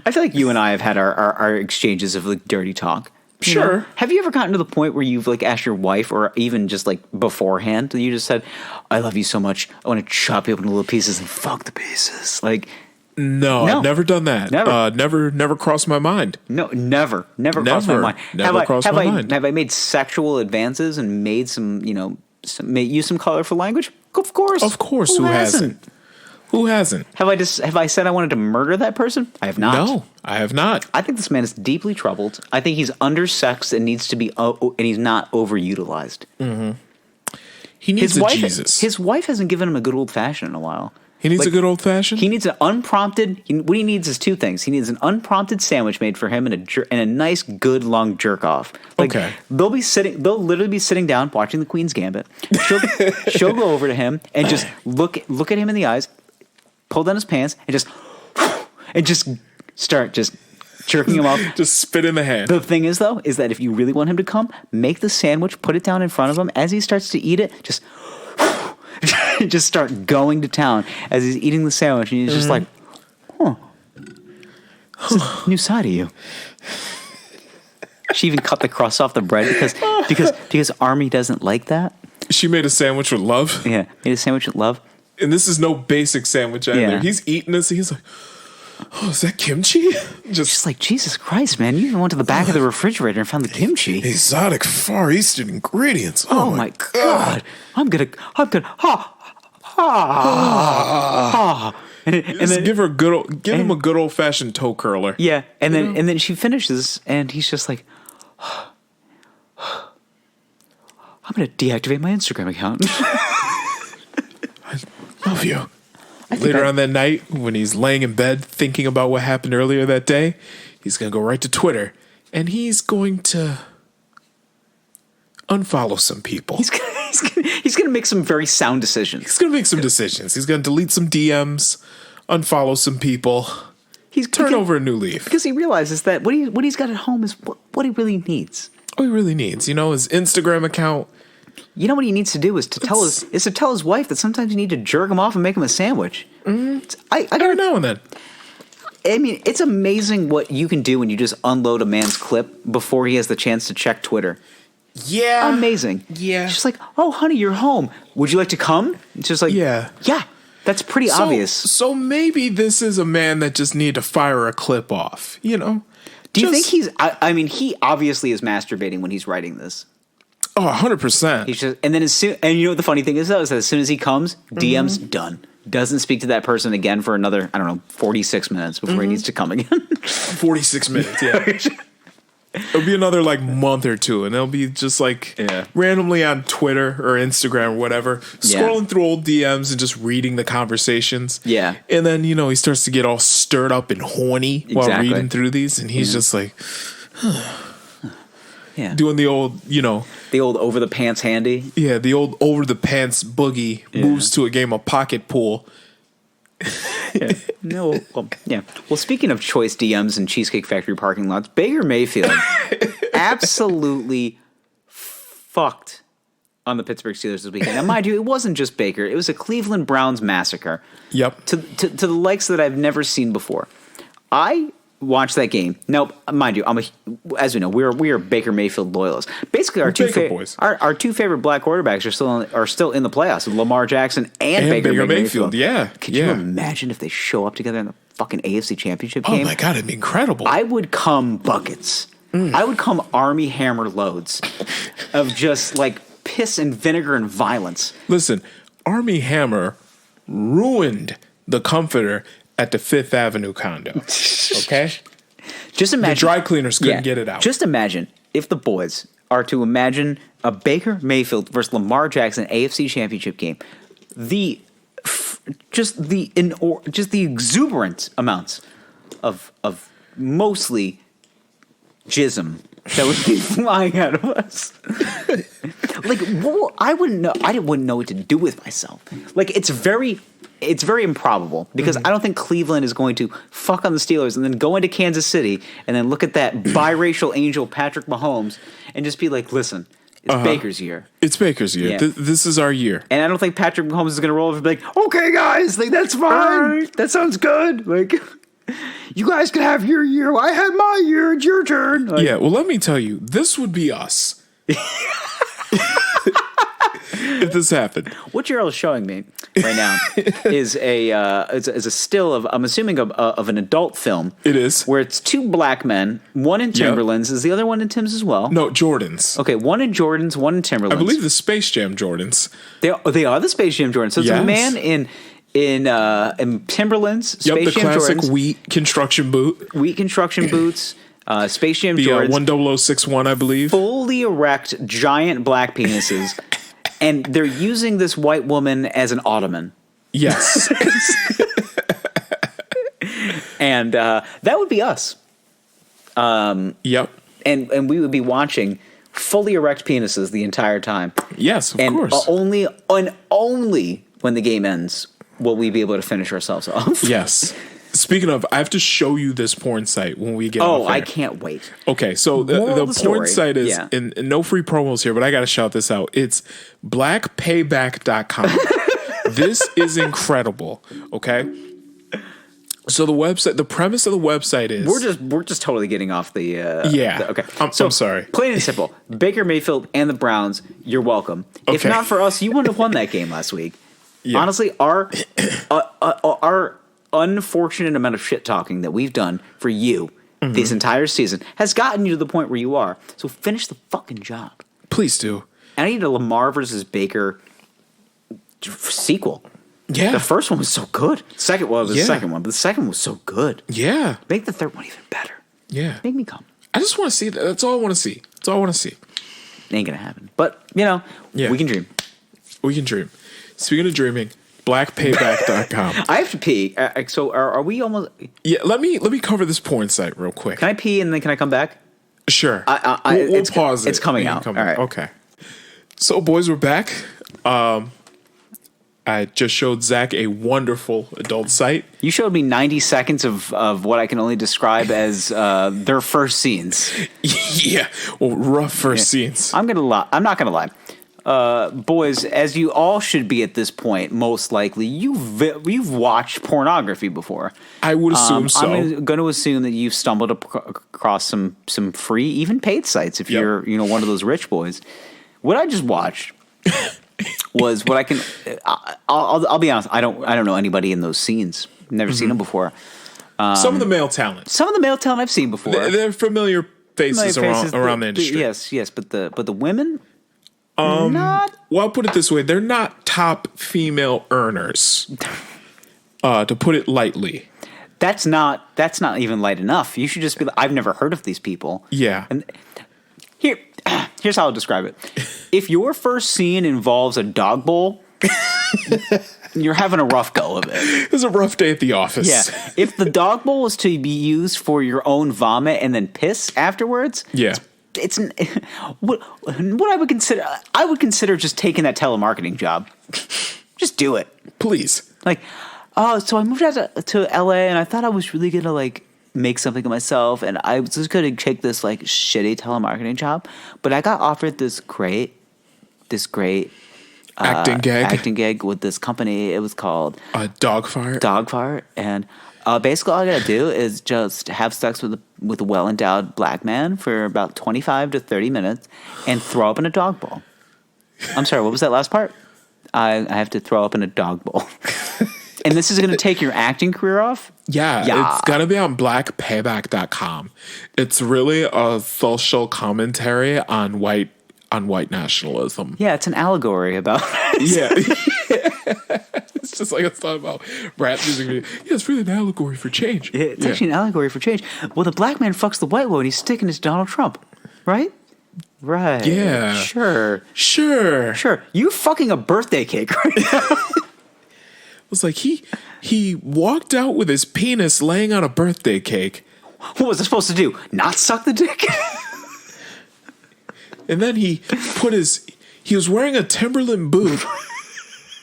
I feel like you and I have had our exchanges of like dirty talk. You know? Sure. Have you ever gotten to the point where you've like asked your wife, or even just like beforehand, you just said, "I love you so much, I want to chop you up into little pieces and fuck the pieces"? Like, No, I've never done that. Never crossed my mind. no, never crossed my mind. Never crossed my mind. Have I made sexual advances and made some, use some colorful language? Of course. Who hasn't? Who hasn't? Have I said I wanted to murder that person? I have not. No, I have not. I think this man is deeply troubled. I think he's undersexed and needs to be, and he's not overutilized. He needs Jesus. His wife hasn't given him a good old fashioned in a while. He needs a good old fashioned. He needs an unprompted. What he needs is two things. He needs an unprompted sandwich made for him and a nice, good long jerk off. Okay. They'll literally be sitting down watching the Queen's Gambit. She'll go over to him and just look at him in the eyes, pull down his pants, and just start jerking him off. Just spit in the hand. The thing is, though, is that if you really want him to come, make the sandwich, put it down in front of him. As he starts to eat it, just start going to town as he's eating the sandwich, and he's just like, it's a new side of you. She even cut the crust off the bread because Army doesn't like that. She made a sandwich with love. Yeah, made a sandwich with love. And this is no basic sandwich either. Yeah. He's eating this. He's like, "Oh, is that kimchi?" Just like, Jesus Christ, man! You even went to the back of the refrigerator and found the kimchi. Exotic Far Eastern ingredients. Oh my God! I'm gonna. And then give him a good old fashioned toe curler. Yeah, and then she finishes, and he's just like, I'm gonna deactivate my Instagram account. I love you. Later on that night, when he's laying in bed thinking about what happened earlier that day, he's gonna go right to Twitter, and he's going to unfollow some people. He's gonna make some very sound decisions. He's gonna make some decisions. He's gonna delete some DMs, unfollow some people. Turn over a new leaf, because he realizes that what he's got at home is what he really needs. Oh, he really needs, his Instagram account. You know what he needs to do is to tell his wife that sometimes you need to jerk him off and make him a sandwich. Every now and then. I mean, it's amazing what you can do when you just unload a man's clip before he has the chance to check Twitter. Yeah. Amazing. Yeah. She's like, "Oh, honey, you're home. Would you like to come?" It's just like, yeah. That's pretty obvious. So maybe this is a man that just needed to fire a clip off, Do you think he's... I mean, he obviously is masturbating when he's writing this. Oh, 100%. He's just... And then and you know what the funny thing is, though? Is that as soon as he comes, DM's done. Doesn't speak to that person again for another, 46 minutes before he needs to come again. 46 minutes, yeah. It'll be another month or two, and they'll be just randomly on Twitter or Instagram or whatever, scrolling through old DMs and just reading the conversations. Yeah. And then, he starts to get all stirred up and horny while reading through these, and he's just like, doing the old, the old over the pants handy. Yeah, the old over the pants boogie moves to a game of pocket pool. Well, speaking of choice DMs and Cheesecake Factory parking lots, Baker Mayfield absolutely fucked on the Pittsburgh Steelers this weekend. Now, mind you, it wasn't just Baker; it was a Cleveland Browns massacre. Yep, to the likes that I've never seen before. I watched that game. Now, mind you, as we know, we are Baker Mayfield loyalists. Basically, our two favorite black quarterbacks are still in the playoffs: Lamar Jackson and Baker Mayfield. Yeah, could you imagine if they show up together in the fucking AFC Championship game? Oh my God, it'd be incredible. I would come buckets. I would come Army Hammer loads of just piss and vinegar and violence. Listen, Army Hammer ruined the comforter at the Fifth Avenue condo. Okay? Just imagine. The dry cleaners couldn't get it out. Just imagine if the boys are to imagine a Baker Mayfield versus Lamar Jackson AFC Championship game. Just the exuberant amounts of mostly jism that would be flying out of us. I wouldn't know. I wouldn't know what to do with myself. It's very improbable because I don't think Cleveland is going to fuck on the Steelers and then go into Kansas City and then look at that biracial angel Patrick Mahomes and just be like, listen, it's Baker's year. It's Baker's year. Yeah. This is our year. And I don't think Patrick Mahomes is going to roll over and be like, okay, guys, that's fine. That sounds good. You guys can have your year. I had my year. It's your turn. Like, Yeah, well, let me tell you, this would be us. If this happened. what you're all showing me right now is a still of, I'm assuming, of an adult film. It is. Where it's two black men, one in Timberlands. Is the other one in Tim's as well? No, Jordans. Okay, one in Jordans, one in Timberlands. I believe the Space Jam Jordans. They are the Space Jam Jordans. So it's a man in Timberlands, Space Yep, the Jam classic Jordans, wheat construction boot. wheat construction boots, Space Jam The Jordans, 10061, I believe. fully erect, giant black penises, and they're using this white woman as an ottoman. Yes. And that would be us. Yep. And we would be watching fully erect penises the entire time. Yes, of course. Only when the game ends will we be able to finish ourselves off. Yes. Speaking of, I have to show you this porn site when we get off air. I can't wait. Okay, so the porn story. site is, and no free promos here, but I got to shout this out. It's blackpayback.com. This is incredible, okay? So the premise of the website is... We're just totally getting off the... yeah. Okay. I'm sorry. Plain and simple. Baker Mayfield and the Browns, you're welcome. Okay. If not for us, you wouldn't have won that game last week. Yeah. Honestly, our unfortunate amount of shit talking that we've done for you this entire season has gotten you to the point where you are. So finish the fucking job. Please do. And I need a Lamar versus Baker sequel. Yeah. The first one was so good. The second one was the second one, but the second one was so good. Yeah. Make the third one even better. Yeah. Make me come. I just want to see that. That's all I want to see. That's all I want to see. Ain't gonna happen. But, we can dream. We can dream. Speaking of dreaming, blackpayback.com. I have to pee. So are we almost... Yeah, let me cover this porn site real quick. Can I pee and then can I come back? Sure. We'll pause it. It's coming out. All right. Okay. So, boys, we're back. I just showed Zach a wonderful adult site. You showed me 90 seconds of what I can only describe as their first scenes. Yeah. Well, rough first scenes. I'm not going to lie. Boys, as you all should be at this point, most likely, you've watched pornography before. I would assume so. I'm going to assume that you've stumbled across some free, even paid sites if you're one of those rich boys. What I just watched was what I can. I'll be honest. I don't know anybody in those scenes. Never seen them before. Some of the male talent. Some of the male talent I've seen before. They're familiar faces around the industry. Yes, but the women. Well, I'll put it this way: they're not top female earners. To put it lightly. That's not even light enough. You should just be like, I've never heard of these people. Yeah. And here's how I'll describe it. If your first scene involves a dog bowl, you're having a rough go of it. It was a rough day at the office. Yeah. If the dog bowl is to be used for your own vomit and then piss afterwards, Yeah. it's what I would consider just taking that telemarketing job. Just do it. Please. Like, so I moved out to LA and I thought I was really gonna like make something of myself and I was just gonna take this like shitty telemarketing job, but I got offered this great Acting gig with this company. It was called Dogfire. And basically all I gotta do is just have sex with a well-endowed black man for about 25 to 30 minutes and throw up in a dog bowl. I'm sorry, what was that last part? I have to throw up in a dog bowl. And this is going to take your acting career off? Yeah. It's going to be on blackpayback.com. It's really a social commentary on white nationalism. Yeah, it's an allegory about Yeah. It's just like it's not about rap music. Yeah, it's really an allegory for change. It's actually an allegory for change. Well, the black man fucks the white woman. He's sticking it to Donald Trump, right? Right. Yeah. Sure. You fucking a birthday cake right now. It's like he walked out with his penis laying on a birthday cake. What was it supposed to do? Not suck the dick? And then he was wearing a Timberland boot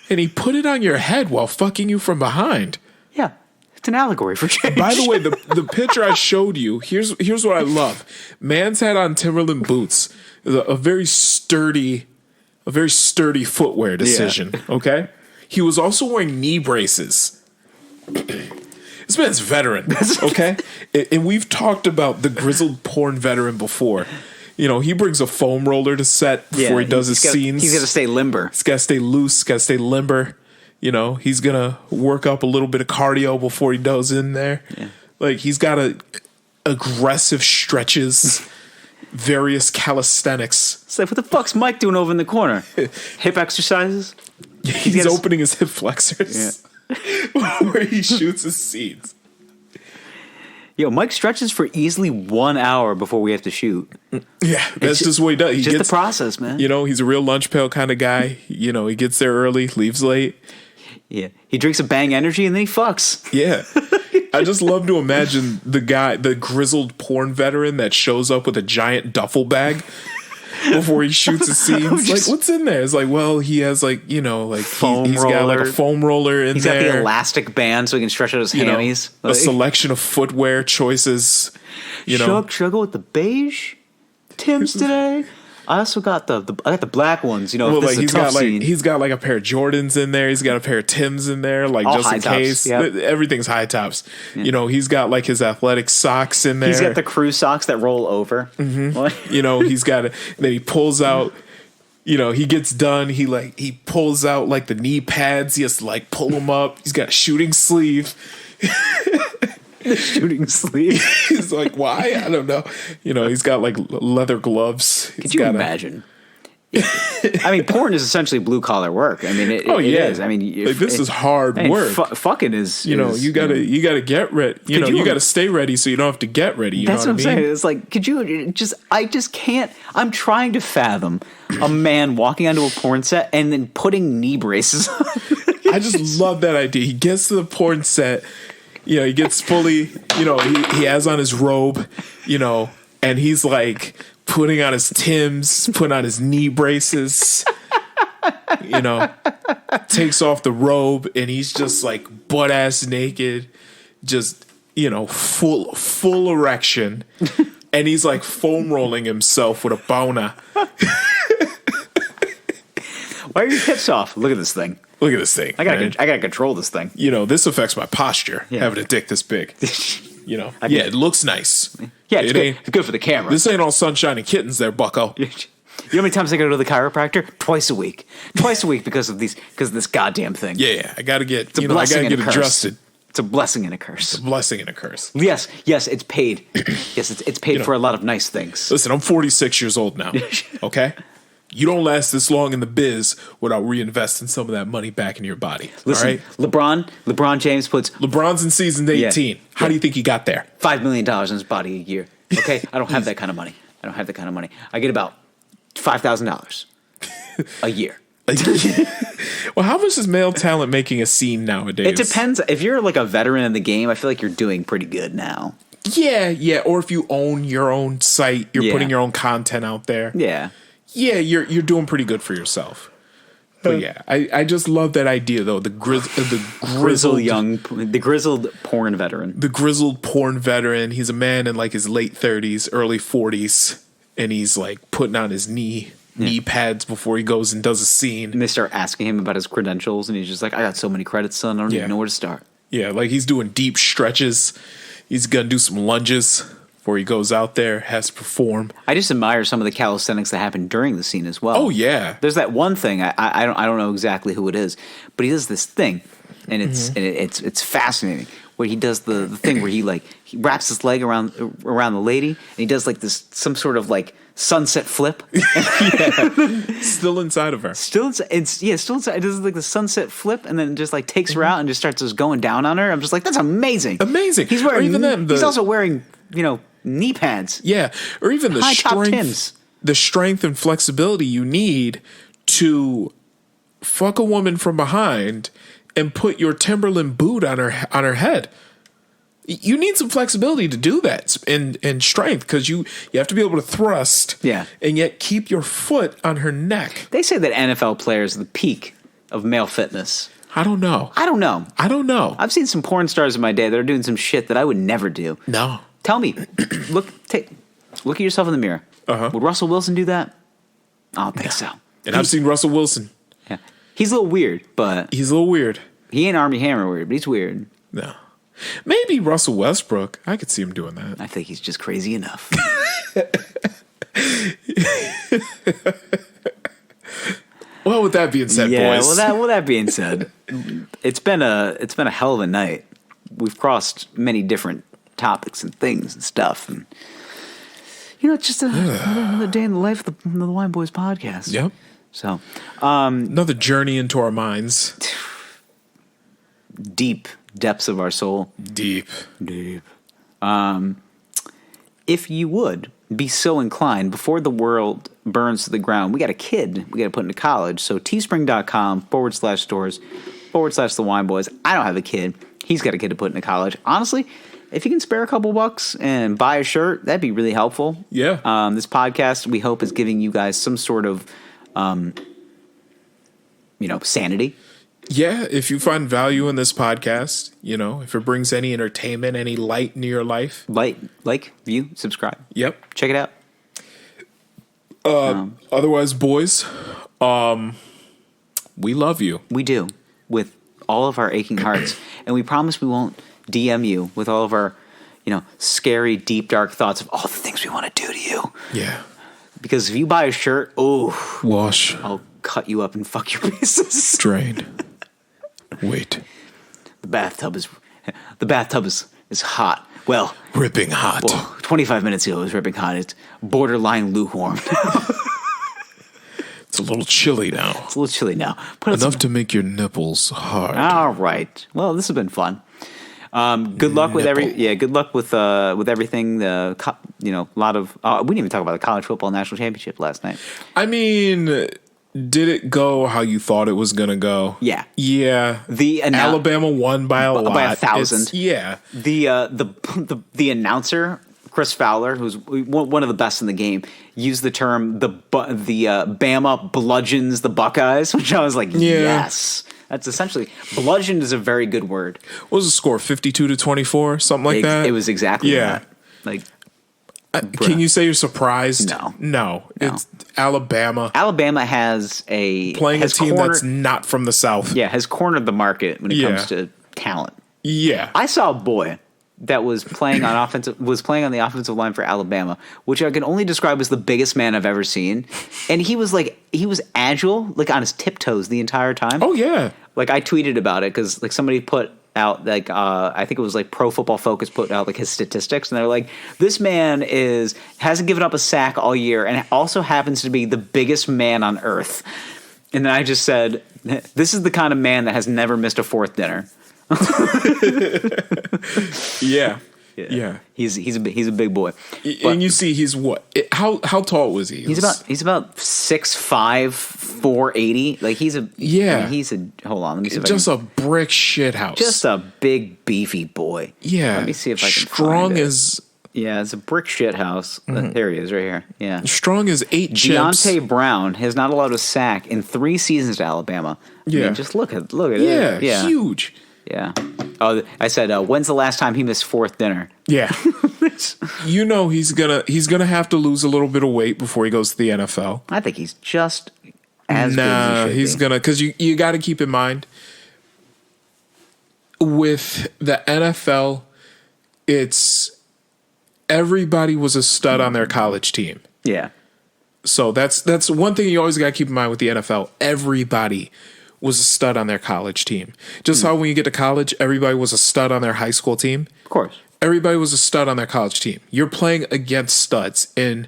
and he put it on your head while fucking you from behind. Yeah. It's an allegory for change. By the way, the picture I showed you, here's what I love. Man's had on Timberland boots, a very sturdy footwear decision, okay? He was also wearing knee braces. This man's a veteran, okay? And we've talked about the grizzled porn veteran before. You know, he brings a foam roller to set before he does his scenes. He's got to stay limber. He's got to stay loose, got to stay limber. You know, he's going to work up a little bit of cardio before he does in there. Yeah. Like, he's got aggressive stretches, various calisthenics. It's like, what the fuck's Mike doing over in the corner? Hip exercises? He's opening his hip flexors where he shoots his scenes. Yo, Mike stretches for easily 1 hour before we have to shoot. Yeah, that's just what he does. Just the process, man. You know, he's a real lunch pail kind of guy. You know, he gets there early, leaves late. Yeah, he drinks a Bang Energy and then he fucks. Yeah. I just love to imagine the grizzled porn veteran that shows up with a giant duffel bag before he shoots his scenes. Like, what's in there? It's like, well, he has like, you know, like he's got like a foam roller in there. He's got the elastic band so he can stretch out his hammies. A selection of footwear choices. You know, should I go with the beige Timbs today? I also got I got the black ones. You know, well, like he's got like a pair of Jordans in there. He's got a pair of Timbs in there, like all just in case. Yep. Everything's high tops. Yeah. You know, he's got like his athletic socks in there. He's got the crew socks that roll over. Mm-hmm. You know, he's got it. Then he pulls out. You know, he gets done. He pulls out like the knee pads. He has to like pull them up. He's got a shooting sleeve. The shooting sleeve. He's like, why? I don't know. You know, he's got like leather gloves. Could you imagine? I mean, porn is essentially blue collar work. I mean, it is. I mean, like, this is hard work. Fucking is. You know, you gotta get ready. You gotta stay ready so you don't have to get ready. You that's know what I'm saying. It's like, could you just? I just can't. I'm trying to fathom a man walking onto a porn set and then putting knee braces on. I just love that idea. He gets to the porn set. You know, he gets fully, you know, he has on his robe, you know, and he's like putting on his Timbs, putting on his knee braces, you know, takes off the robe and he's just like butt ass naked, just, you know, full erection. And he's like foam rolling himself with a boner. Why are your hips off? Look at this thing. Look at this thing. I gotta control this thing. You know, this affects my posture. Yeah. Having a dick this big. You know, it looks nice. Yeah, it's good for the camera. This ain't all sunshine and kittens, there, Bucko. You know how many times I go to the chiropractor? Twice a week because of this goddamn thing. Yeah, I gotta get adjusted. It's a blessing and a curse. It's a blessing and a curse. Yes, it's paid. Yes, it's paid for a lot of nice things. Listen, I'm 46 years old now. Okay. You don't last this long in the biz without reinvesting some of that money back into your body. Listen, all right? LeBron James puts... LeBron's in season 18. How do you think he got there? $5 million in his body a year. Okay? I don't have that kind of money. I get about $5,000 a year. Well, how much is male talent making a scene nowadays? It depends. If you're like a veteran in the game, I feel like you're doing pretty good now. Yeah. Or if you own your own site, you're putting your own content out there. Yeah. Yeah, you're doing pretty good for yourself. But yeah, I just love that idea though. The grizzled porn veteran. The grizzled porn veteran. He's a man in like his late 30s, early 40s, and he's like putting on his knee pads before he goes and does a scene. And they start asking him about his credentials, and he's just like, "I got so many credits, son. I don't even know where to start." Yeah, like he's doing deep stretches. He's gonna do some lunges before he goes out there, has to perform. I just admire some of the calisthenics that happen during the scene as well. Oh yeah, there's that one thing I don't know exactly who it is, but he does this thing, and it's fascinating where he does the thing where he wraps his leg around the lady, and he does like this some sort of like sunset flip. Still inside of her. Still inside. It does like the sunset flip, and then just like takes her out and just starts just going down on her. I'm just like, that's amazing. He's wearing he's also wearing knee pads. Yeah, or even the top Timbs. The strength and flexibility you need to fuck a woman from behind and put your Timberland boot on her head. You need some flexibility to do that and strength because you have to be able to thrust and yet keep your foot on her neck. They say that NFL players are the peak of male fitness. I don't know. I've seen some porn stars in my day that are doing some shit that I would never do. No. Tell me, look at yourself in the mirror. Would Russell Wilson do that? I don't think so. And I've seen Russell Wilson. Yeah, he's a little weird, but he's a little weird. He ain't Armie Hammer weird, but he's weird. No. Maybe Russell Westbrook. I could see him doing that. I think he's just crazy enough. Well, with that being said, boys. Well, that being said, it's been a hell of a night. We've crossed many different topics and things and stuff, and it's just another day in the life of the Wine Boys podcast. Yep. So, another journey into our minds, deep depths of our soul. Deep. If you would be so inclined, before the world burns to the ground, we got a kid we got to put into college. So teespring.com/stores/the Wine Boys. I don't have a kid. He's got a kid to put into college. Honestly, if you can spare a couple bucks and buy a shirt, that'd be really helpful. Yeah. This podcast, we hope, is giving you guys some sort of, sanity. Yeah, if you find value in this podcast, if it brings any entertainment, any light into your life. Like, view, subscribe. Yep. Check it out. Otherwise, boys, we love you. We do, with all of our aching hearts. And we promise we won't DM you with all of our, scary, deep, dark thoughts of all the things we want to do to you. Yeah. Because if you buy a shirt, wash, I'll cut you up and fuck your pieces. Drain. Wait. The bathtub is hot. Well, ripping hot. Well, 25 minutes ago it was ripping hot. It's borderline lukewarm. It's a little chilly now. Enough to make your nipples hard. All right. Well, this has been fun. Good luck with everything. A lot of. We didn't even talk about the college football national championship last night. I mean, did it go how you thought it was gonna go? Yeah. Alabama won by a lot. By 1,000. Yeah. The announcer, Chris Fowler, who's one of the best in the game, used the term the Bama bludgeons the Buckeyes, which I was like, yes. That's essentially, bludgeoned is a very good word. What was the score? 52-24, something like that. It was exactly that. Like, can you say you're surprised? No. It's Alabama. Alabama has a team that's not from the South. Yeah, has cornered the market when it comes to talent. Yeah, I saw a boy that was playing on the offensive line for Alabama, which I can only describe as the biggest man I've ever seen. And he was agile, like on his tiptoes the entire time. Oh yeah. Like I tweeted about it because somebody put out I think it was Pro Football Focus put out his statistics, and they're like, this man hasn't given up a sack all year and also happens to be the biggest man on earth. And then I just said, this is the kind of man that has never missed a fourth dinner. Yeah. He's a big boy. And you see, he's what? How tall was he? He's about 6'5", 480. Like he's a hold on. Let me see. Just a brick shit house. Just a big beefy boy. Yeah. Let me see if I can strong find it. as. Yeah, it's a brick shit house. Mm-hmm. There he is, right here. Yeah, strong as 8 chips. Deontay Brown has not allowed a sack in 3 seasons at Alabama. Yeah, I mean, just look at it. Yeah, huge. Yeah. Oh, I said, when's the last time he missed fourth dinner? Yeah. He's gonna have to lose a little bit of weight before he goes to the NFL. I think he's just as good as he should be. Gonna, because you got to keep in mind with the NFL, it's everybody was a stud on their college team. Yeah. So that's one thing you always got to keep in mind with the NFL. Everybody was a stud on their college team. Just how when you get to college, everybody was a stud on their high school team. Of course. Everybody was a stud on their college team. You're playing against studs, and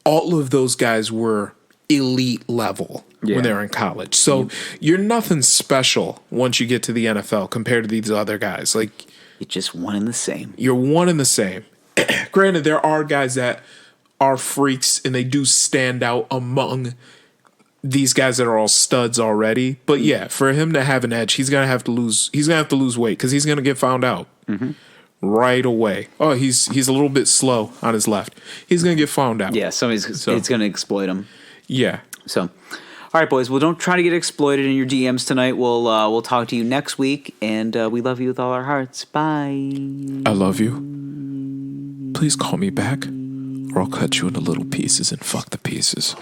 all of those guys were elite level when they were in college. So you're nothing special once you get to the NFL compared to these other guys. Like, you're just one and the same. You're one and the same. Granted, there are guys that are freaks, and they do stand out among these guys that are all studs already. But yeah, for him to have an edge, he's gonna have to lose weight because he's gonna get found out right away. Oh, he's a little bit slow on his left. He's gonna get found out. Yeah, it's gonna exploit him. Yeah. So, all right, boys. Well, don't try to get exploited in your DMs tonight. We'll talk to you next week, and we love you with all our hearts. Bye. I love you. Please call me back, or I'll cut you into little pieces and fuck the pieces.